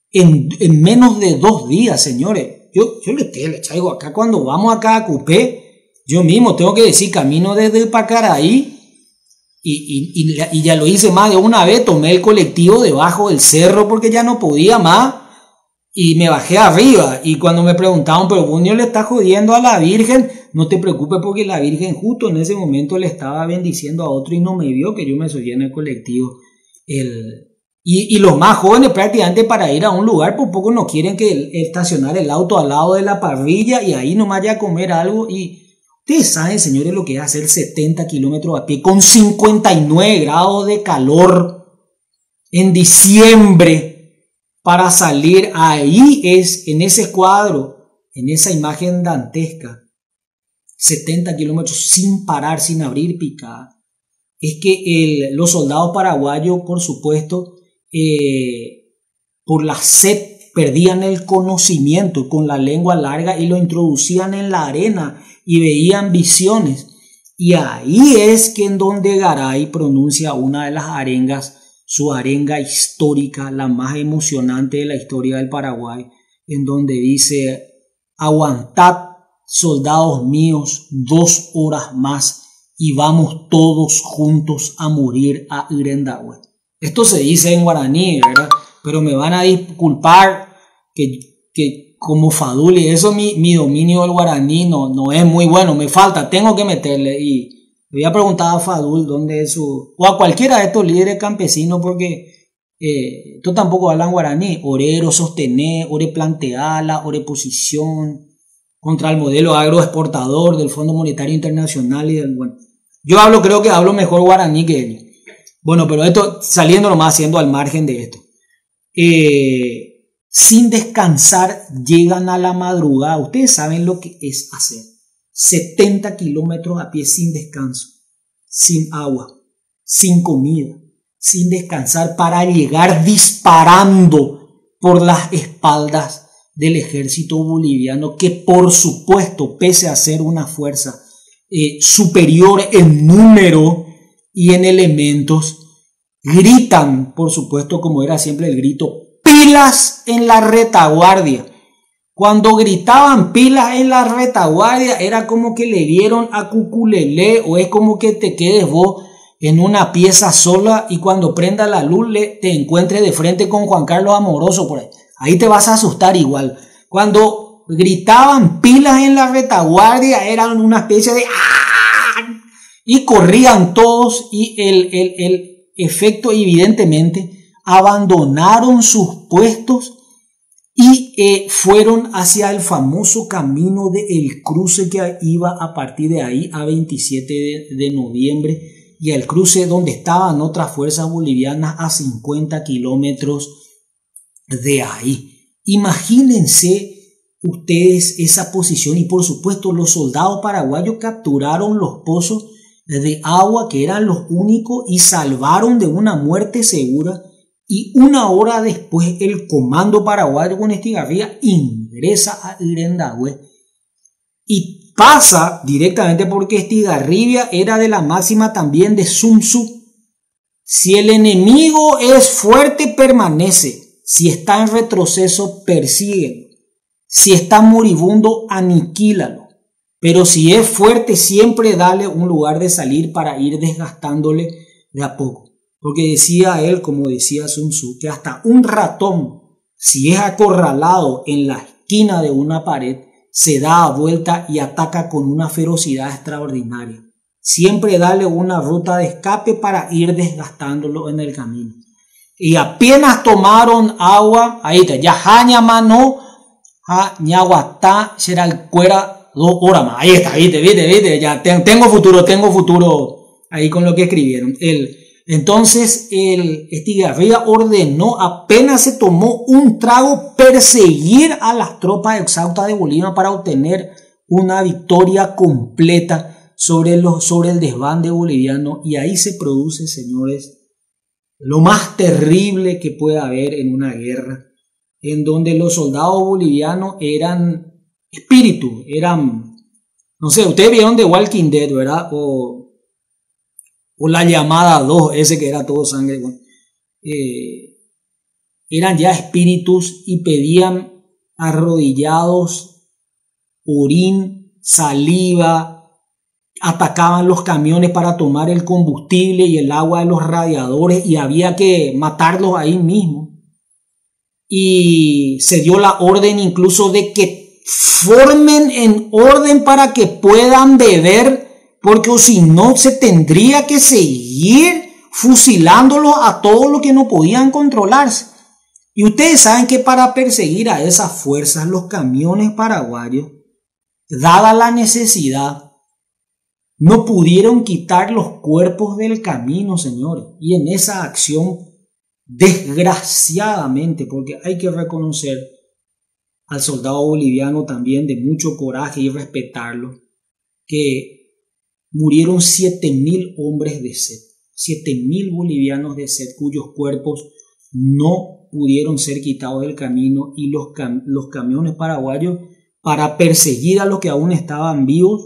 en menos de 2 días, señores. Yo le traigo acá cuando vamos acá a Cupé, yo mismo tengo que decir camino desde Pacaraí y ya lo hice más de una vez, tomé el colectivo debajo del cerro porque ya no podía más y me bajé arriba y cuando me preguntaban, pero Bunio le está jodiendo a la Virgen, no te preocupes porque la Virgen justo en ese momento le estaba bendiciendo a otro y no me vio que yo me subí en el colectivo. Y los más jóvenes prácticamente para ir a un lugar por poco no quieren que estacionar el auto al lado de la parrilla y ahí nomás ya comer algo. Y ustedes saben, señores, lo que es hacer 70 kilómetros a pie con 59 grados de calor en diciembre para salir. Ahí es, en ese cuadro, en esa imagen dantesca, 70 kilómetros sin parar, sin abrir picada. Es que los soldados paraguayos, por supuesto, por la sed perdían el conocimiento con la lengua larga y lo introducían en la arena y veían visiones. Y ahí es que en donde Garay pronuncia una de las arengas, su arenga histórica, la más emocionante de la historia del Paraguay, en donde dice: aguantad, soldados míos, 2 horas más y vamos todos juntos a morir a Irendagua. Esto se dice en guaraní, ¿verdad? Pero me van a disculpar que como Faduli, eso mi dominio del guaraní no es muy bueno, me falta, tengo que meterle. Y le voy a preguntar a Fadul dónde es o a cualquiera de estos líderes campesinos, porque estos tampoco hablan guaraní. Orero, sostener, ore planteala, ore posición, contra el modelo agroexportador del Fondo Monetario Internacional y bueno, yo creo que hablo mejor guaraní que ellos. Bueno, pero esto saliendo nomás, haciendo al margen de esto. Sin descansar llegan a la madrugada. Ustedes saben lo que es hacer 70 kilómetros a pie sin descanso, sin agua, sin comida, sin descansar para llegar disparando por las espaldas del ejército boliviano, que por supuesto, pese a ser una fuerza superior en número y en elementos, gritan, por supuesto, como era siempre el grito, pilas en la retaguardia. Cuando gritaban pilas en la retaguardia era como que le dieron a Cuculelé, o es como que te quedes vos en una pieza sola y cuando prenda la luz te encuentres de frente con Juan Carlos Amoroso por ahí. Ahí te vas a asustar igual. Cuando gritaban pilas en la retaguardia eran una especie de ¡ah! Y corrían todos y el efecto, evidentemente, abandonaron sus puestos y fueron hacia el famoso camino del cruce que iba a partir de ahí a 27 de noviembre y al cruce donde estaban otras fuerzas bolivianas a 50 kilómetros de ahí. Imagínense ustedes esa posición y por supuesto los soldados paraguayos capturaron los pozos de agua, que eran los únicos, y salvaron de una muerte segura. Y una hora después el comando paraguayo con Estigarribia ingresa a Irendahue y pasa directamente, porque Estigarribia era de la máxima también de Sun Tzu: si el enemigo es fuerte, permanece; si está en retroceso, persíguelo; si está moribundo, aniquílalo; pero si es fuerte, siempre dale un lugar de salir para ir desgastándole de a poco. Porque decía él, como decía Sun Tzu, que hasta un ratón, si es acorralado en la esquina de una pared, se da vuelta y ataca con una ferocidad extraordinaria. Siempre dale una ruta de escape para ir desgastándolo en el camino. Y apenas tomaron agua, ahí está, ya jaña mano, ñaguatá, será el cuera 2 horas más. Ahí está, viste, ya tengo futuro ahí con lo que escribieron. Entonces el Estigarribia ordenó, apenas se tomó un trago, perseguir a las tropas exhaustas de Bolívar para obtener una victoria completa sobre el desbande boliviano. Y ahí se produce, señores, lo más terrible que puede haber en una guerra, en donde los soldados bolivianos eran espíritus, no sé, ustedes vieron The Walking Dead, ¿verdad? O La Llamada 2, ese que era todo sangre. Bueno, eran ya espíritus y pedían arrodillados orín, saliva, atacaban los camiones para tomar el combustible y el agua de los radiadores, y había que matarlos ahí mismo. Y se dio la orden incluso de que formen en orden para que puedan beber, porque si no se tendría que seguir fusilándolos a todos los que no podían controlarse. Y ustedes saben que para perseguir a esas fuerzas, los camiones paraguayos, dada la necesidad, no pudieron quitar los cuerpos del camino, señores. Y en esa acción, desgraciadamente, porque hay que reconocer al soldado boliviano también de mucho coraje y respetarlo, que murieron 7.000 hombres de sed, 7.000 bolivianos de sed, cuyos cuerpos no pudieron ser quitados del camino, y los camiones paraguayos, para perseguir a los que aún estaban vivos,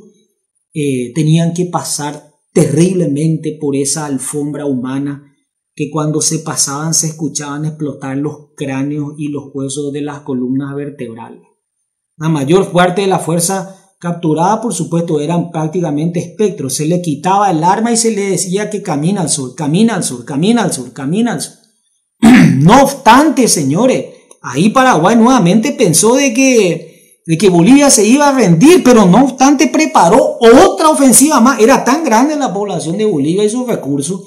tenían que pasar terriblemente por esa alfombra humana, que cuando se pasaban se escuchaban explotar los cráneos y los huesos de las columnas vertebrales. La mayor parte de la fuerza capturada, por supuesto, eran prácticamente espectros. Se le quitaba el arma y se le decía que camina al sur, camina al sur, camina al sur, camina al sur. No obstante, señores, ahí Paraguay nuevamente pensó de que Bolivia se iba a rendir, pero no obstante preparó otra ofensiva más. Era tan grande la población de Bolivia y sus recursos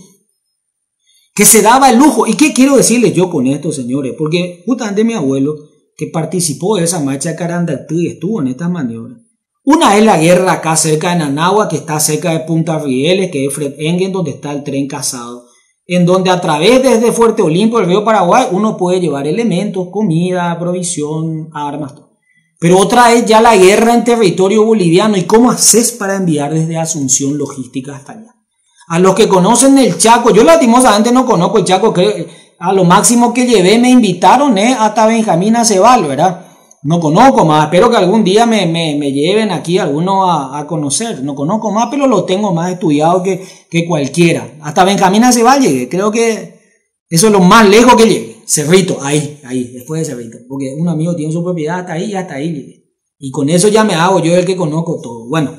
que se daba el lujo. ¿Y qué quiero decirles yo con esto, señores? Porque justamente mi abuelo, que participó de esa marcha de Carandactú y estuvo en estas maniobras. Una es la guerra acá cerca de Nanagua, que está cerca de Punta Rieles, que es Fred Engen, donde está el tren Casado, en donde a través desde Fuerte Olimpo, el río Paraguay, uno puede llevar elementos, comida, provisión, armas, todo. Pero otra es ya la guerra en territorio boliviano. ¿Y cómo haces para enviar desde Asunción logística hasta allá? A los que conocen el Chaco, yo lastimosamente no conozco el Chaco, creo, a lo máximo que llevé me invitaron hasta Benjamín Acebal, ¿verdad? No conozco más, espero que algún día me lleven aquí alguno a conocer. No conozco más, pero lo tengo más estudiado que cualquiera. Hasta Benjamín Acebal llegué, creo que eso es lo más lejos que llegué. Cerrito, ahí, después de Cerrito, porque un amigo tiene su propiedad hasta ahí llegué. Y con eso ya me hago yo el que conozco todo. Bueno,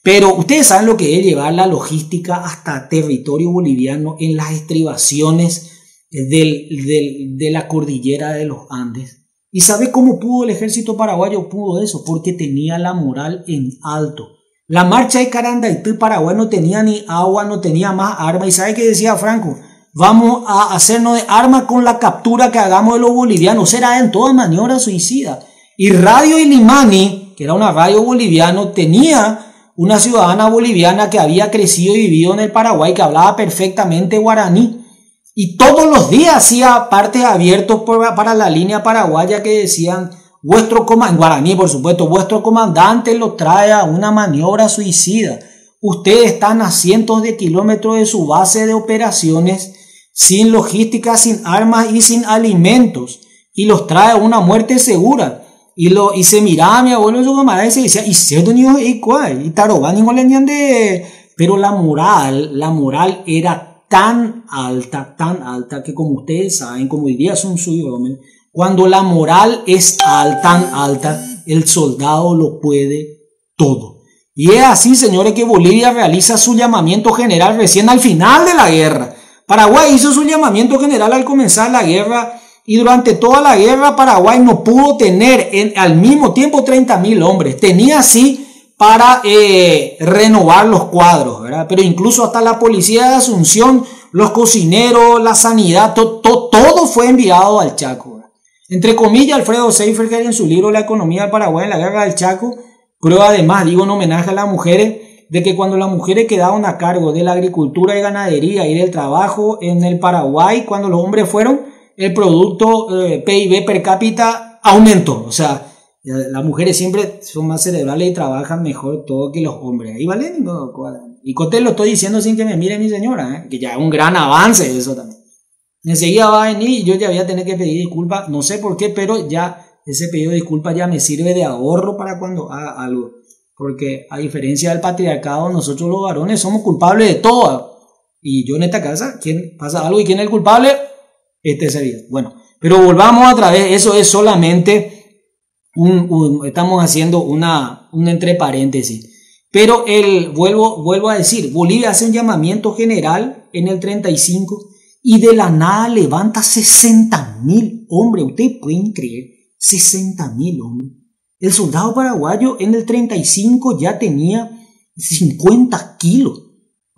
pero ustedes saben lo que es llevar la logística hasta territorio boliviano en las estribaciones de la cordillera de los Andes. ¿Y sabe cómo pudo el ejército paraguayo? Pudo eso, porque tenía la moral en alto. La marcha de Carandactú, Paraguay no tenía ni agua, no tenía más armas. ¿Y sabe qué decía Franco? Vamos a hacernos de armas con la captura que hagamos de los bolivianos. Será en todas maniobras suicidas. Y Radio Ilimani, que era una radio boliviana, tenía una ciudadana boliviana que había crecido y vivido en el Paraguay, que hablaba perfectamente guaraní. Y todos los días hacía partes abiertos para la línea paraguaya que decían, en guaraní por supuesto, vuestro comandante lo trae a una maniobra suicida. Ustedes están a cientos de kilómetros de su base de operaciones, sin logística, sin armas y sin alimentos, y los trae a una muerte segura. Y se miraba a mi abuelo y su camarada y se decía, y cierto niño, y cuál, y tarobán, y de... Pero la moral era tan alta, que como ustedes saben, como diría Sun Tzu, cuando la moral es tan alta, el soldado lo puede todo. Y es así, señores, que Bolivia realiza su llamamiento general recién al final de la guerra. Paraguay hizo su llamamiento general al comenzar la guerra, y durante toda la guerra Paraguay no pudo tener al mismo tiempo 30.000 hombres. Tenía sí para renovar los cuadros, ¿verdad? Pero incluso hasta la policía de Asunción, los cocineros, la sanidad, todo fue enviado al Chaco, ¿verdad? Entre comillas, Alfredo Seiferger en su libro La economía del Paraguay en la guerra del Chaco, prueba además, digo en homenaje a las mujeres, de que cuando las mujeres quedaron a cargo de la agricultura y ganadería y del trabajo en el Paraguay, cuando los hombres fueron, el producto PIB per cápita aumentó. O sea, las mujeres siempre son más cerebrales y trabajan mejor todo que los hombres. Ahí vale, no, y Cote lo estoy diciendo sin que me mire mi señora, que ya es un gran avance eso también. Enseguida va a venir y yo ya voy a tener que pedir disculpas, no sé por qué, pero ya ese pedido de disculpas ya me sirve de ahorro para cuando haga algo. Porque a diferencia del patriarcado, nosotros los varones somos culpables de todo. Y yo en esta casa, ¿quién pasa algo y quién es el culpable? Este sería. Bueno, pero volvamos otra vez, eso es solamente estamos haciendo un entre paréntesis. Pero vuelvo a decir, Bolivia hace un llamamiento general en el 35 y de la nada levanta 60.000 hombres. Ustedes pueden creer, 60.000 hombres. El soldado paraguayo en el 35 ya tenía 50 kilos.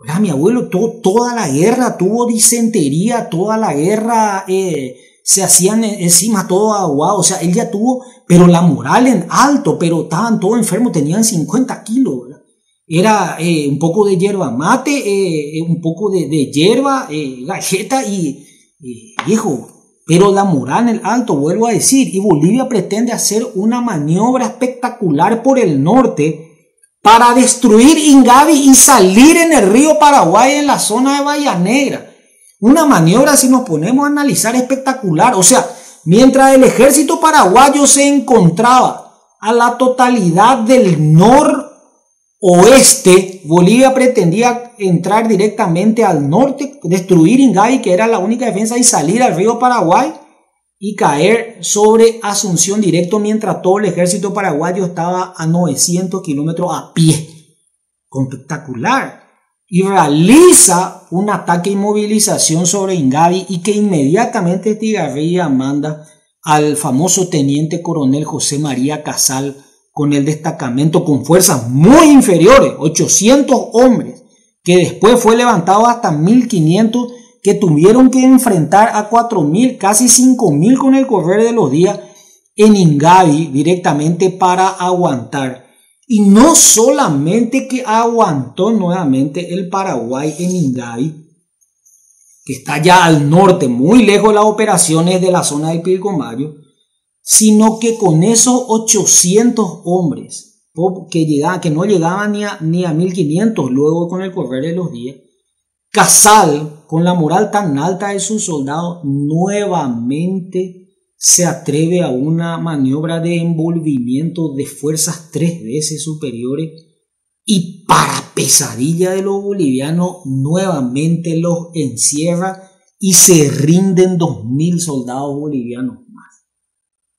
¿Verdad? Mi abuelo toda la guerra tuvo disentería, toda la guerra se hacían encima todo aguado. O sea, él ya tuvo, pero la moral en alto, pero estaban todos enfermos, tenían 50 kilos. ¿Verdad? Era un poco de yerba mate, un poco de hierba, galleta y viejo. Pero la moral en alto, vuelvo a decir, y Bolivia pretende hacer una maniobra espectacular por el norte para destruir Ingavi y salir en el río Paraguay en la zona de Bahía Negra. Una maniobra, si nos ponemos a analizar, espectacular. O sea, mientras el ejército paraguayo se encontraba a la totalidad del noroeste, Bolivia pretendía entrar directamente al norte, destruir Ingavi, que era la única defensa, y salir al río Paraguay y caer sobre Asunción directo, mientras todo el ejército paraguayo estaba a 900 kilómetros a pie. Espectacular. Y realiza un ataque y movilización sobre Ingavi, y que inmediatamente Estigarribia manda al famoso teniente coronel José María Casal con el destacamento con fuerzas muy inferiores, 800 hombres, que después fue levantado hasta 1.500, que tuvieron que enfrentar a 4.000, casi 5.000 con el correr de los días en Ingavi directamente para aguantar. Y no solamente que aguantó nuevamente el Paraguay en Ingavi, que está ya al norte, muy lejos de las operaciones de la zona del Pilcomayo, sino que con esos 800 hombres que no llegaban ni a 1.500 luego con el correr de los días, Casal, con la moral tan alta de sus soldados, nuevamente se atreve a una maniobra de envolvimiento de fuerzas 3 veces superiores, y para pesadilla de los bolivianos nuevamente los encierra y se rinden 2.000 soldados bolivianos más.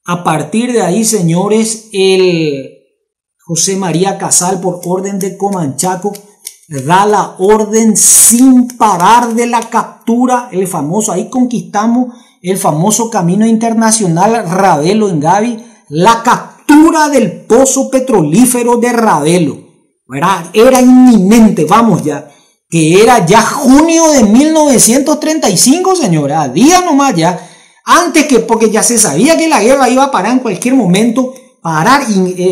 A partir de ahí, señores, el José María Casal, por orden de Comanchaco, da la orden sin parar de la captura, el famoso, ahí conquistamos el famoso camino internacional Ravelo-Ingavi, la captura del pozo petrolífero de Ravelo, ¿verdad? Era inminente, vamos ya, que era ya junio de 1935, señora, día nomás ya, antes que, porque ya se sabía que la guerra iba a parar en cualquier momento, parar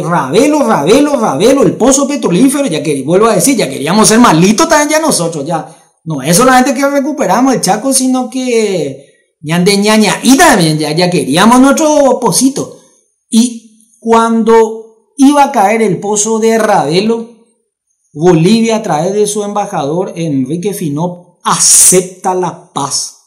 Ravelo, el pozo petrolífero, ya que, vuelvo a decir, ya queríamos ser malitos también ya nosotros, ya, no es solamente que recuperamos el Chaco, sino que y también ya queríamos nuestro pocito. Y cuando iba a caer el pozo de Ravelo, Bolivia, a través de su embajador Enrique Finot, acepta la paz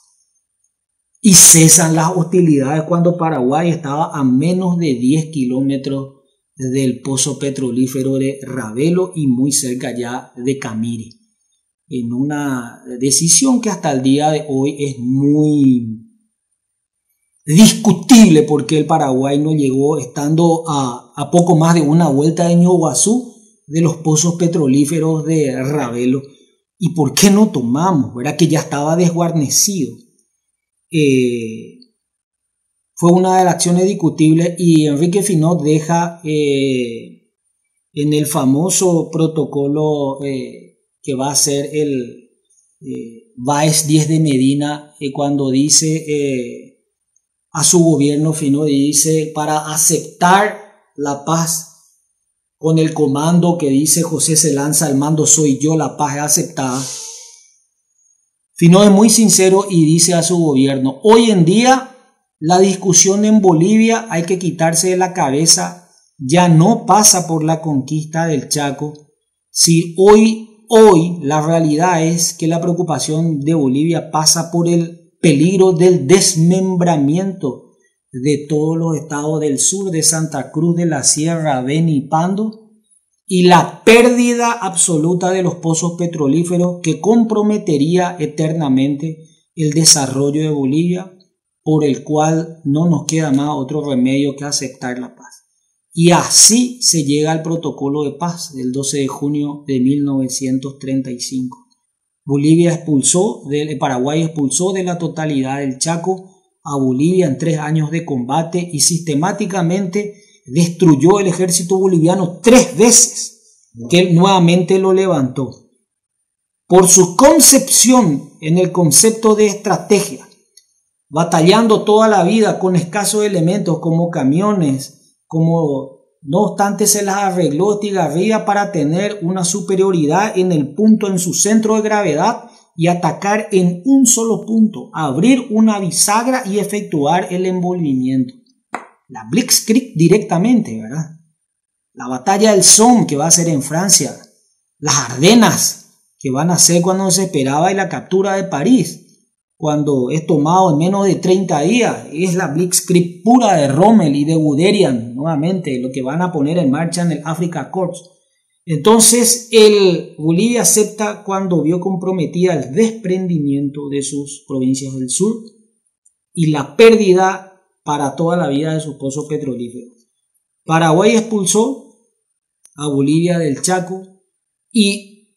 y cesan las hostilidades cuando Paraguay estaba a menos de 10 kilómetros del pozo petrolífero de Ravelo y muy cerca ya de Camiri, en una decisión que hasta el día de hoy es muy discutible, porque el Paraguay no llegó, estando a poco más de una vuelta de Ñuguazú, de los pozos petrolíferos de Ravelo. ¿Y por qué no tomamos? ¿Verdad? Que ya estaba desguarnecido. Fue una de las acciones discutibles, y Enrique Finot deja en el famoso protocolo que va a ser el Báez 10 de Medina, cuando dice a su gobierno, Finot dice, para aceptar la paz con el comando que dice José se lanza, el mando soy yo, la paz es aceptada. Finot es muy sincero y dice a su gobierno, hoy en día la discusión en Bolivia hay que quitarse de la cabeza, ya no pasa por la conquista del Chaco. Si hoy la realidad es que la preocupación de Bolivia pasa por el peligro del desmembramiento de todos los estados del sur, de Santa Cruz de la Sierra, Beni y Pando, y la pérdida absoluta de los pozos petrolíferos que comprometería eternamente el desarrollo de Bolivia, por el cual no nos queda más otro remedio que aceptar la paz. Y así se llega al protocolo de paz del 12 de junio de 1935. Paraguay expulsó de la totalidad del Chaco a Bolivia en 3 años de combate y sistemáticamente destruyó el ejército boliviano 3 veces, que él nuevamente lo levantó. Por su concepción en el concepto de estrategia, batallando toda la vida con escasos elementos como camiones, no obstante se las arregló Estigarribia para tener una superioridad en el punto, en su centro de gravedad, y atacar en un solo punto, abrir una bisagra y efectuar el envolvimiento. La Blitzkrieg directamente, ¿verdad? La batalla del Somme, que va a ser en Francia, las Ardenas, que van a ser cuando se esperaba, y la captura de París, cuando es tomado en menos de 30 días, es la Blitzkrieg pura de Rommel y de Guderian, nuevamente, lo que van a poner en marcha en el Afrika Korps. Entonces, Bolivia acepta cuando vio comprometida el desprendimiento de sus provincias del sur y la pérdida para toda la vida de sus pozos petrolíferos. Paraguay expulsó a Bolivia del Chaco y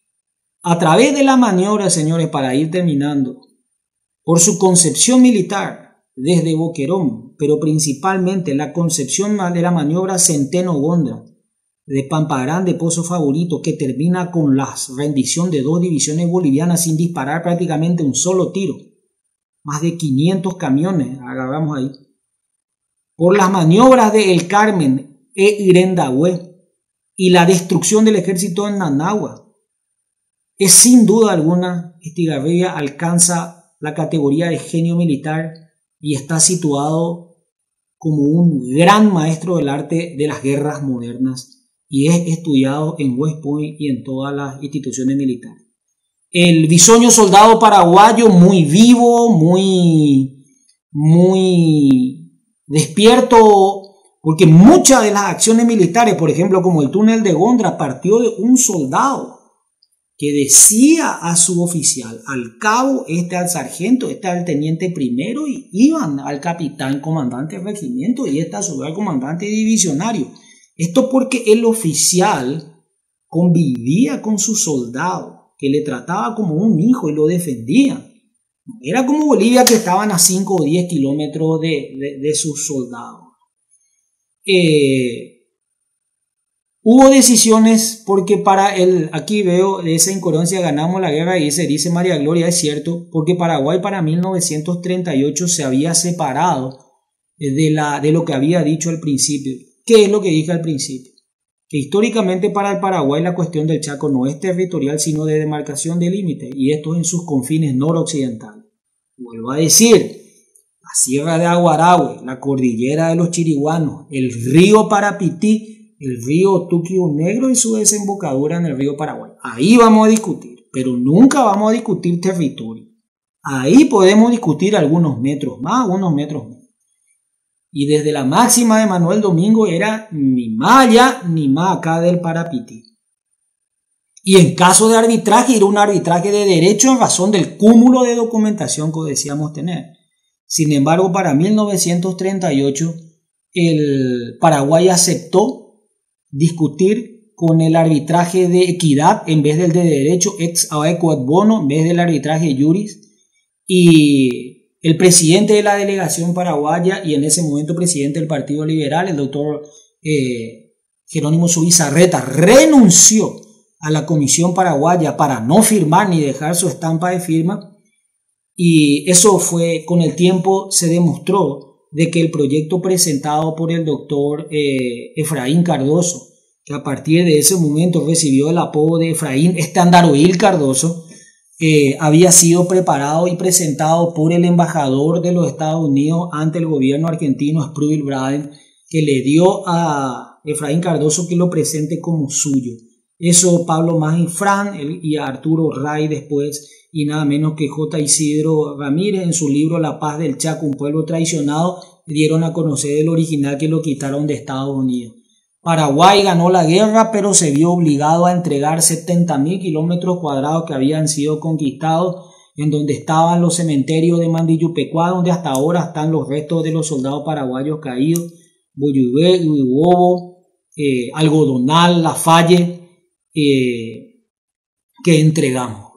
a través de la maniobra, señores, para ir terminando, por su concepción militar desde Boquerón, pero principalmente la concepción de la maniobra Centeno-Gondra, de Pampa Grande, Pozo Favorito, que termina con la rendición de 2 divisiones bolivianas sin disparar prácticamente un solo tiro. Más de 500 camiones agarramos ahí. Por las maniobras de El Carmen e Irendahue y la destrucción del ejército en Nanagua, es sin duda alguna, Estigarribia alcanza la categoría de genio militar y está situado como un gran maestro del arte de las guerras modernas, y es estudiado en West Point y en todas las instituciones militares. El bisoño soldado paraguayo, muy vivo, muy despierto, porque muchas de las acciones militares, por ejemplo, como el túnel de Gondra, partió de un soldado que decía a su oficial, al cabo, al sargento, al teniente primero, y iban al capitán comandante del regimiento y a su al comandante divisionario. Esto porque el oficial convivía con su soldado, que le trataba como un hijo y lo defendía. Era como Bolivia, que estaban a 5 o 10 kilómetros de sus soldados. Hubo decisiones, porque aquí veo esa incoherencia, ganamos la guerra, y dice María Gloria, es cierto, porque Paraguay para 1938 se había separado de lo que había dicho al principio. ¿Qué es lo que dije al principio? Que históricamente para el Paraguay la cuestión del Chaco no es territorial, sino de demarcación de límites, y esto en sus confines noroccidentales. Vuelvo a decir, la Sierra de Aguarahue, la cordillera de los Chiriguanos, el río Parapití, el río Tuquio Negro y su desembocadura en el río Paraguay. Ahí vamos a discutir, pero nunca vamos a discutir territorio. Ahí podemos discutir algunos metros más, unos metros menos. Y desde la máxima de Manuel Domingo era ni más allá ni más acá del Parapiti. Y en caso de arbitraje, era un arbitraje de derecho en razón del cúmulo de documentación que decíamos tener. Sin embargo, para 1938, el Paraguay aceptó discutir con el arbitraje de equidad en vez del de derecho, ex aequo ad bono, en vez del arbitraje juris. Y el presidente de la delegación paraguaya y en ese momento presidente del Partido Liberal, el doctor Jerónimo Zubizarreta, renunció a la Comisión Paraguaya para no firmar ni dejar su estampa de firma, y eso fue, con el tiempo se demostró de que el proyecto presentado por el doctor Efraín Cardoso, que a partir de ese momento recibió el apodo de Efraín Estandaroil Cardoso, había sido preparado y presentado por el embajador de los Estados Unidos ante el gobierno argentino, Sproul Braden, que le dio a Efraín Cardoso que lo presente como suyo. Eso Pablo Magín Fran y Arturo Ray después, y nada menos que J. Isidro Ramírez en su libro La Paz del Chaco, un pueblo traicionado, dieron a conocer el original que lo quitaron de Estados Unidos. Paraguay ganó la guerra, pero se vio obligado a entregar 70.000 kilómetros cuadrados que habían sido conquistados, en donde estaban los cementerios de Mandiyupecuá, donde hasta ahora están los restos de los soldados paraguayos caídos, Boyué, Huihuobo, Algodonal, Lafalle, que entregamos.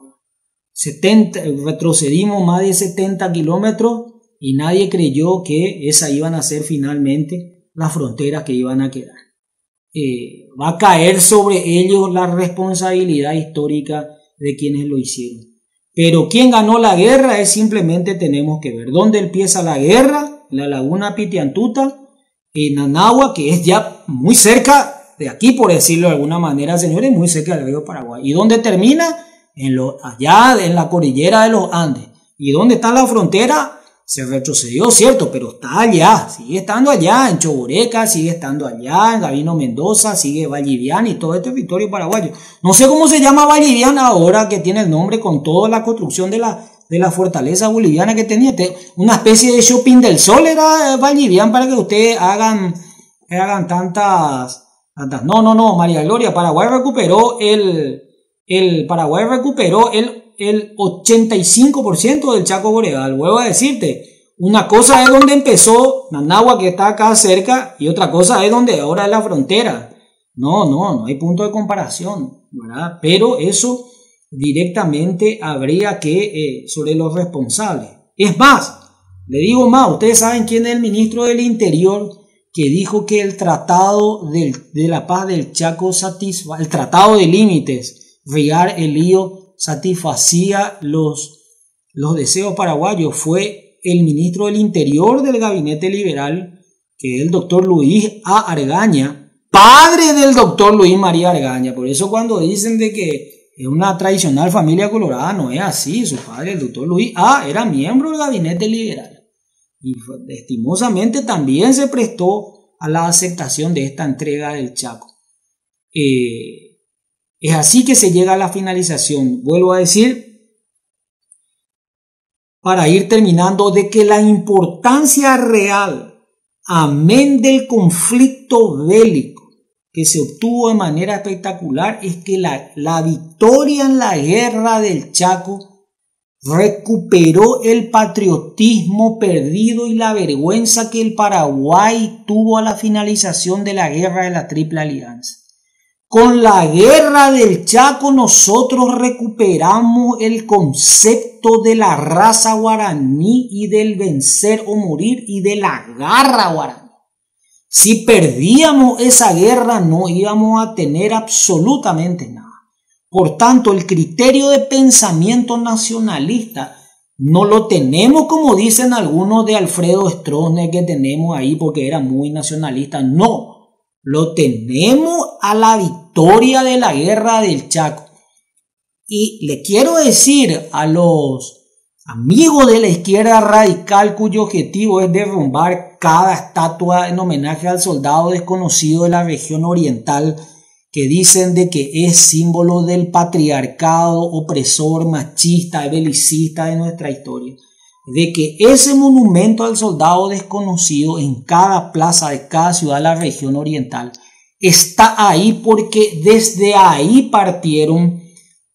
Retrocedimos más de 70 kilómetros y nadie creyó que esas iban a ser finalmente las fronteras que iban a quedar. Va a caer sobre ellos la responsabilidad histórica de quienes lo hicieron. Pero quien ganó la guerra es simplemente, tenemos que ver dónde empieza la guerra, la laguna Pitiantuta, en Anagua, que es ya muy cerca de aquí, por decirlo de alguna manera, señores, muy cerca del río Paraguay. ¿Y dónde termina? Allá en la cordillera de los Andes. ¿Y dónde está la frontera? Se retrocedió, cierto, pero está allá, sigue estando allá, en Choboreca, sigue estando allá, en Gabino Mendoza, sigue Valliviana y todo este territorio paraguayo. No sé cómo se llama Valliviana ahora, que tiene el nombre con toda la construcción de la fortaleza boliviana que tenía. Una especie de shopping del sol era Valliviana, para que ustedes hagan tantas. No, María Gloria, Paraguay recuperó el 85% del Chaco Boreal. Vuelvo a decirte, una cosa es donde empezó Nanagua, que está acá cerca, y otra cosa es donde ahora es la frontera. No hay punto de comparación, ¿verdad? Pero eso directamente habría que, sobre los responsables. Es más, le digo más, ustedes saben quién es el ministro del Interior que dijo que el Tratado de la Paz del Chaco el Tratado de Límites, Rigar el Lío, satisfacía los deseos paraguayos. Fue el ministro del Interior del gabinete liberal, que es el doctor Luis A. Argaña, padre del doctor Luis María Argaña. Por eso cuando dicen de que es una tradicional familia colorada, no es así. Su padre, el doctor Luis A., era miembro del gabinete liberal y estimosamente también se prestó a la aceptación de esta entrega del Chaco. Es así que se llega a la finalización. Vuelvo a decir, para ir terminando, de que la importancia real, amén del conflicto bélico que se obtuvo de manera espectacular, es que la victoria en la guerra del Chaco recuperó el patriotismo perdido y la vergüenza que el Paraguay tuvo a la finalización de la guerra de la Triple Alianza. Con la guerra del Chaco nosotros recuperamos el concepto de la raza guaraní y del vencer o morir y de la garra guaraní. Si perdíamos esa guerra no íbamos a tener absolutamente nada. Por tanto, el criterio de pensamiento nacionalista no lo tenemos como dicen algunos de Alfredo Stroessner que tenemos ahí porque era muy nacionalista. No, lo tenemos a la victoria de la guerra del Chaco. Y le quiero decir a los amigo de la izquierda radical cuyo objetivo es derrumbar cada estatua en homenaje al soldado desconocido de la región oriental, que dicen de que es símbolo del patriarcado opresor, machista, belicista de nuestra historia. De que ese monumento al soldado desconocido en cada plaza de cada ciudad de la región oriental está ahí porque desde ahí partieron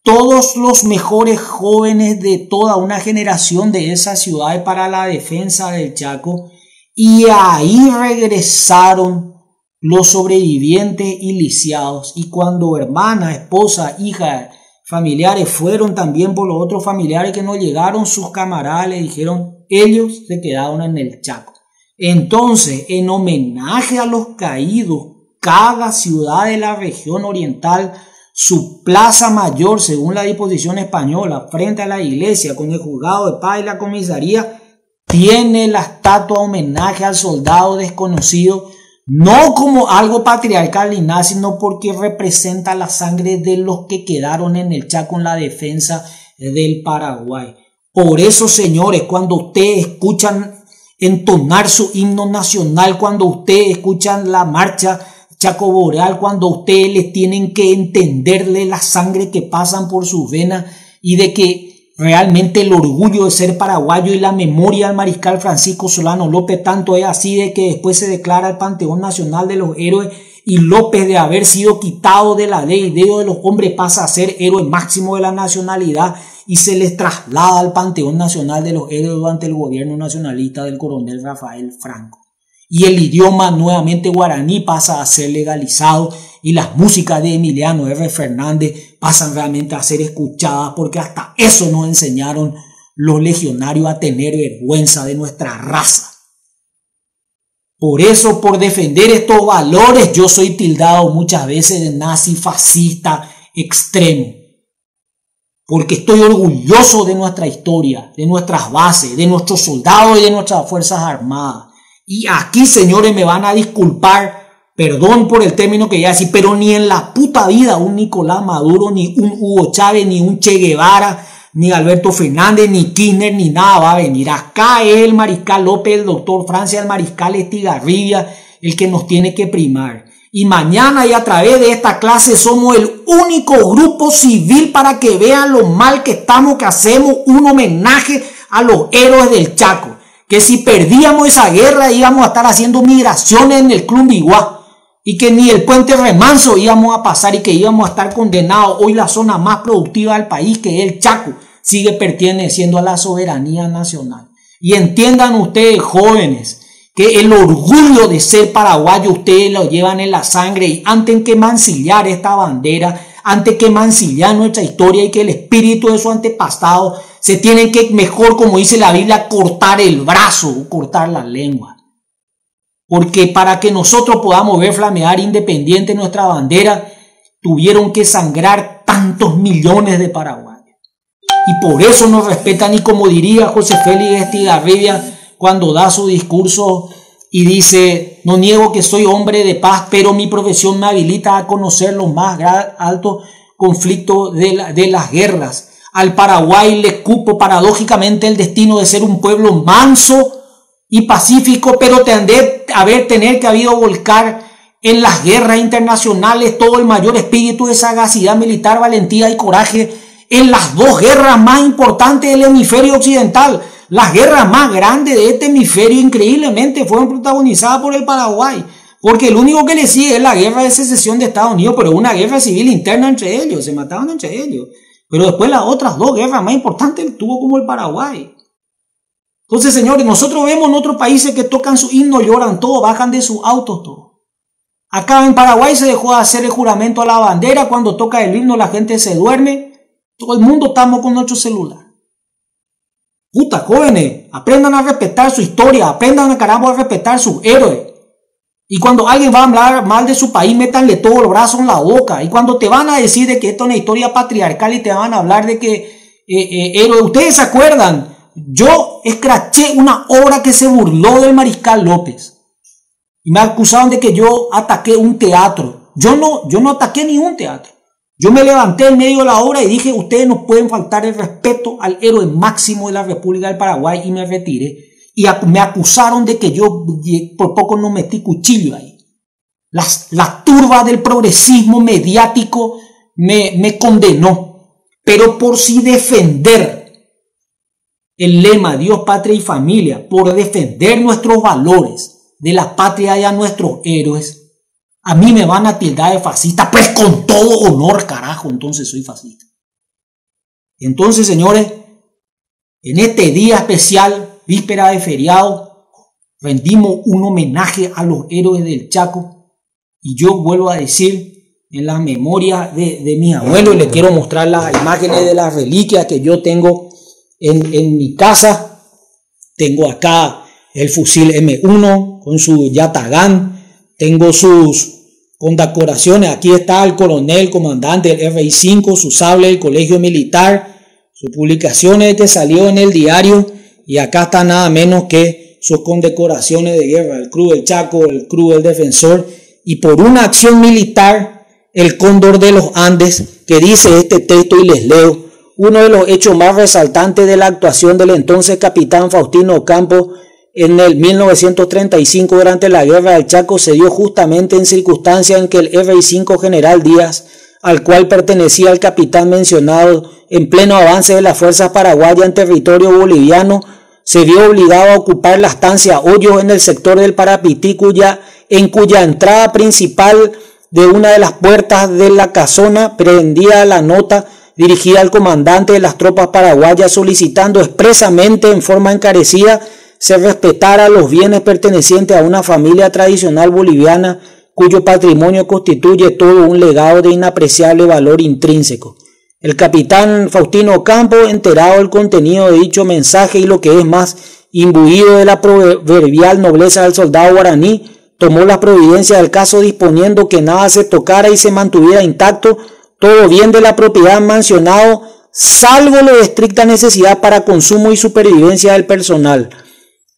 todos los mejores jóvenes de toda una generación de esas ciudades para la defensa del Chaco, y ahí regresaron los sobrevivientes y lisiados. Y cuando hermana, esposa, hija, familiares fueron también por los otros familiares que no llegaron, sus camaradas le dijeron, ellos se quedaron en el Chaco. Entonces, en homenaje a los caídos, cada ciudad de la región oriental, su plaza mayor, según la disposición española, frente a la iglesia, con el juzgado de paz y la comisaría, tiene la estatua homenaje al soldado desconocido, no como algo patriarcal ni nada, sino porque representa la sangre de los que quedaron en el Chaco en la defensa del Paraguay. Por eso, señores, cuando ustedes escuchan entonar su himno nacional, cuando ustedes escuchan la marcha Chaco Boreal, cuando ustedes les tienen que entenderle la sangre que pasan por sus venas, y de que realmente el orgullo de ser paraguayo y la memoria del mariscal Francisco Solano López tanto es así, de que después se declara el Panteón Nacional de los Héroes, y López, de haber sido quitado de la ley de los hombres, pasa a ser héroe máximo de la nacionalidad y se les traslada al Panteón Nacional de los Héroes durante el gobierno nacionalista del coronel Rafael Franco. Y el idioma nuevamente guaraní pasa a ser legalizado, y las músicas de Emiliano R. Fernández pasan realmente a ser escuchadas, porque hasta eso nos enseñaron los legionarios, a tener vergüenza de nuestra raza. Por eso, por defender estos valores, yo soy tildado muchas veces de nazi, fascista, extremo. Porque estoy orgulloso de nuestra historia, de nuestras bases, de nuestros soldados y de nuestras fuerzas armadas. Y aquí, señores, me van a disculpar, perdón por el término que ya decía, pero ni en la puta vida un Nicolás Maduro, ni un Hugo Chávez, ni un Che Guevara, ni Alberto Fernández, ni Kirchner, ni nada va a venir. Acá es el mariscal López, el doctor Francia, el mariscal Estigarribia, el que nos tiene que primar. Y mañana, y a través de esta clase, somos el único grupo civil para que vean lo mal que estamos, que hacemos un homenaje a los héroes del Chaco. Que si perdíamos esa guerra íbamos a estar haciendo migraciones en el Club Biguá, y que ni el puente Remanso íbamos a pasar, y que íbamos a estar condenados. Hoy la zona más productiva del país, que es el Chaco, sigue perteneciendo a la soberanía nacional. Y entiendan ustedes, jóvenes, que el orgullo de ser paraguayo ustedes lo llevan en la sangre, y antes que mancillar esta bandera, antes que mancillar nuestra historia y que el espíritu de su antepasado, se tienen que, mejor, como dice la Biblia, cortar el brazo o cortar la lengua. Porque para que nosotros podamos ver flamear independiente nuestra bandera, tuvieron que sangrar tantos millones de paraguayos. Y por eso nos respetan. Y como diría José Félix Estigarribia cuando da su discurso y dice, no niego que soy hombre de paz, pero mi profesión me habilita a conocer los más altos conflictos de las guerras. Al Paraguay le cupo paradójicamente el destino de ser un pueblo manso y pacífico, pero tener que habido volcar en las guerras internacionales todo el mayor espíritu de sagacidad militar, valentía y coraje en las dos guerras más importantes del hemisferio occidental. Las guerras más grandes de este hemisferio increíblemente fueron protagonizadas por el Paraguay, porque el único que le sigue es la guerra de secesión de Estados Unidos, pero una guerra civil interna entre ellos, se mataban entre ellos. Pero después las otras dos guerras más importantes tuvo como el Paraguay. Entonces, señores, nosotros vemos en otros países que tocan su himno, lloran todo, bajan de sus autos todo. Acá en Paraguay se dejó de hacer el juramento a la bandera. Cuando toca el himno la gente se duerme. Todo el mundo estamos con nuestro celular. Puta, jóvenes, aprendan a respetar su historia, aprendan a caramba a respetar sus héroes. Y cuando alguien va a hablar mal de su país, métanle todo el brazo en la boca. Y cuando te van a decir de que esto es una historia patriarcal y te van a hablar de que héroe, ustedes se acuerdan, yo escraché una obra que se burló del mariscal López. Y me acusaron de que yo ataqué un teatro. Yo no ataqué ni un teatro. Yo me levanté en medio de la obra y dije, ustedes no pueden faltar el respeto al héroe máximo de la República del Paraguay, y me retiré. Y me acusaron de que yo por poco no metí cuchillo ahí. La turba del progresismo mediático me condenó. Pero por si defender el lema Dios, Patria y Familia, por defender nuestros valores de la patria y a nuestros héroes, a mí me van a tildar de fascista. Pues con todo honor, carajo, entonces soy fascista. Entonces, señores, en este día especial, víspera de feriado, rendimos un homenaje a los héroes del Chaco. Y yo vuelvo a decir, en la memoria de mi abuelo, y le quiero mostrar las imágenes de las reliquias que yo tengo en mi casa. Tengo acá el fusil M1 con su yatagán. Tengo sus condecoraciones. Aquí está el coronel comandante del RI5, su sable del colegio militar, sus publicaciones que salió en el diario, y acá está nada menos que sus condecoraciones de guerra, el Cruz del Chaco, el Cruz del Defensor, y por una acción militar, el Cóndor de los Andes, que dice este texto, y les leo: uno de los hechos más resaltantes de la actuación del entonces capitán Faustino Ocampo en el 1935 durante la Guerra del Chaco se dio justamente en circunstancias en que el RI5 General Díaz, al cual pertenecía el capitán mencionado, en pleno avance de las fuerzas paraguayas en territorio boliviano, se vio obligado a ocupar la estancia Hoyos en el sector del Parapití, en cuya entrada principal de una de las puertas de la casona prendía la nota dirigida al comandante de las tropas paraguayas solicitando expresamente en forma encarecida se respetara los bienes pertenecientes a una familia tradicional boliviana cuyo patrimonio constituye todo un legado de inapreciable valor intrínseco. El capitán Faustino Ocampo, enterado del contenido de dicho mensaje y lo que es más, imbuido de la proverbial nobleza del soldado guaraní, tomó las providencias del caso disponiendo que nada se tocara y se mantuviera intacto todo bien de la propiedad mencionado, salvo lo de estricta necesidad para consumo y supervivencia del personal.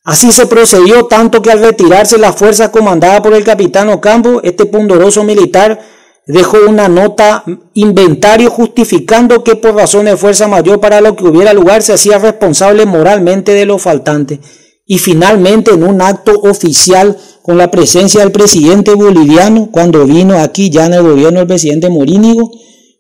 Así se procedió, tanto que al retirarse la fuerza comandada por el capitán Ocampo, este pundoroso militar dejó una nota inventario justificando que por razón de fuerza mayor para lo que hubiera lugar se hacía responsable moralmente de lo faltante. Y finalmente, en un acto oficial con la presencia del presidente boliviano, cuando vino aquí ya en el gobierno del presidente Morínigo,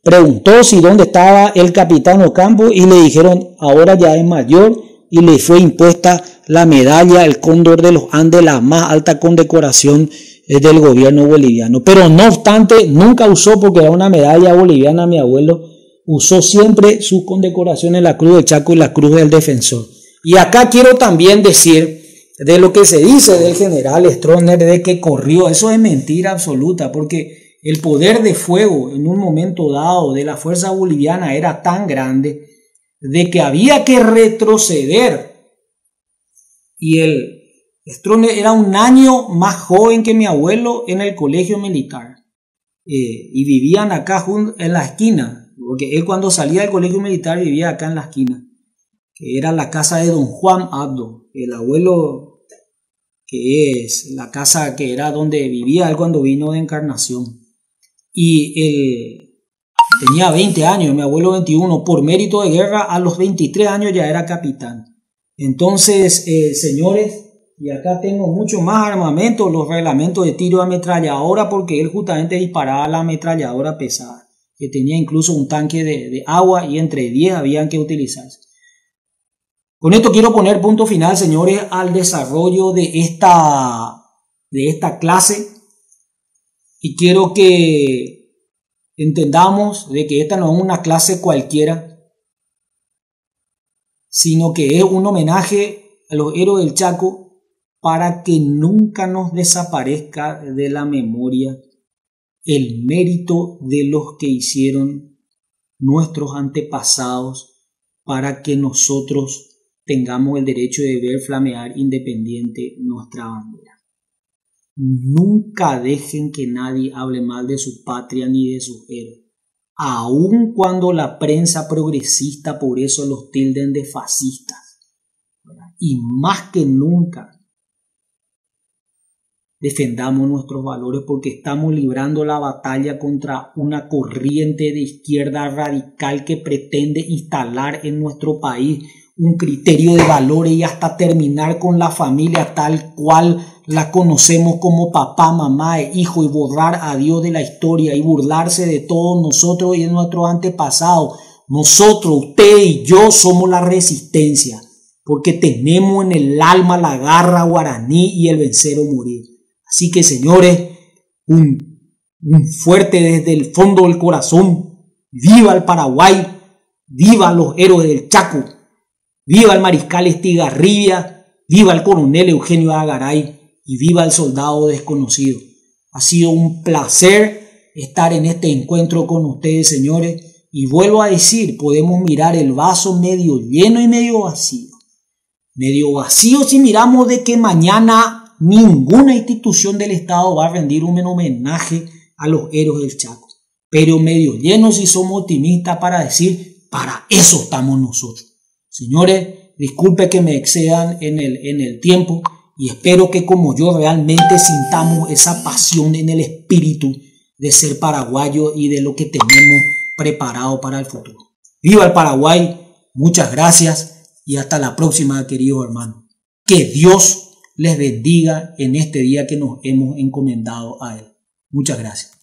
preguntó si dónde estaba el capitán Ocampo y le dijeron ahora ya es mayor, y le fue impuesta la medalla, el Cóndor de los Andes, la más alta condecoración del gobierno boliviano. Pero no obstante, nunca usó, porque era una medalla boliviana, mi abuelo usó siempre sus condecoraciones, la Cruz del Chaco y la Cruz del Defensor. Y acá quiero también decir de lo que se dice del general Stroessner de que corrió. Eso es mentira absoluta, porque el poder de fuego en un momento dado de la fuerza boliviana era tan grande de que había que retroceder. Y el Stroessner era un año más joven que mi abuelo en el colegio militar. Y vivían acá en la esquina, porque él cuando salía del colegio militar vivía acá en la esquina, que era la casa de don Juan Abdo, el abuelo, que es la casa que era donde vivía él cuando vino de Encarnación. Y él tenía 20 años, mi abuelo 21, por mérito de guerra a los 23 años ya era capitán. Entonces, señores, y acá tengo mucho más armamento, los reglamentos de tiro de ametralladora, porque él justamente disparaba la ametralladora pesada, que tenía incluso un tanque de agua y entre 10 habían que utilizarse. Con esto quiero poner punto final, señores, al desarrollo de esta clase, y quiero que entendamos de que esta no es una clase cualquiera, sino que es un homenaje a los héroes del Chaco para que nunca nos desaparezca de la memoria el mérito de los que hicieron nuestros antepasados para que nosotros tengamos el derecho de ver flamear independiente nuestra bandera. Nunca dejen que nadie hable mal de su patria ni de sus héroes, aun cuando la prensa progresista por eso los tilden de fascistas. Y más que nunca, defendamos nuestros valores, porque estamos librando la batalla contra una corriente de izquierda radical que pretende instalar en nuestro país un criterio de valores y hasta terminar con la familia tal cual la conocemos como papá, mamá e hijo, y borrar a Dios de la historia y burlarse de todos nosotros y de nuestros antepasados. Nosotros, usted y yo, somos la resistencia, porque tenemos en el alma la garra guaraní y el vencer o morir. Así que, señores, un fuerte desde el fondo del corazón. ¡Viva el Paraguay! ¡Viva los héroes del Chaco! ¡Viva el mariscal Estigarribia! ¡Viva el coronel Eugenio Agaray! Y viva el soldado desconocido. Ha sido un placer estar en este encuentro con ustedes, señores. Y vuelvo a decir, podemos mirar el vaso medio lleno y medio vacío. Medio vacío si miramos de que mañana ninguna institución del Estado va a rendir un homenaje a los héroes del Chaco. Pero medio lleno si somos optimistas para decir, para eso estamos nosotros. Señores, disculpe que me excedan en el tiempo, y espero que como yo realmente sintamos esa pasión en el espíritu de ser paraguayo y de lo que tenemos preparado para el futuro. ¡Viva el Paraguay! Muchas gracias y hasta la próxima, queridos hermanos. Que Dios les bendiga en este día que nos hemos encomendado a Él. Muchas gracias.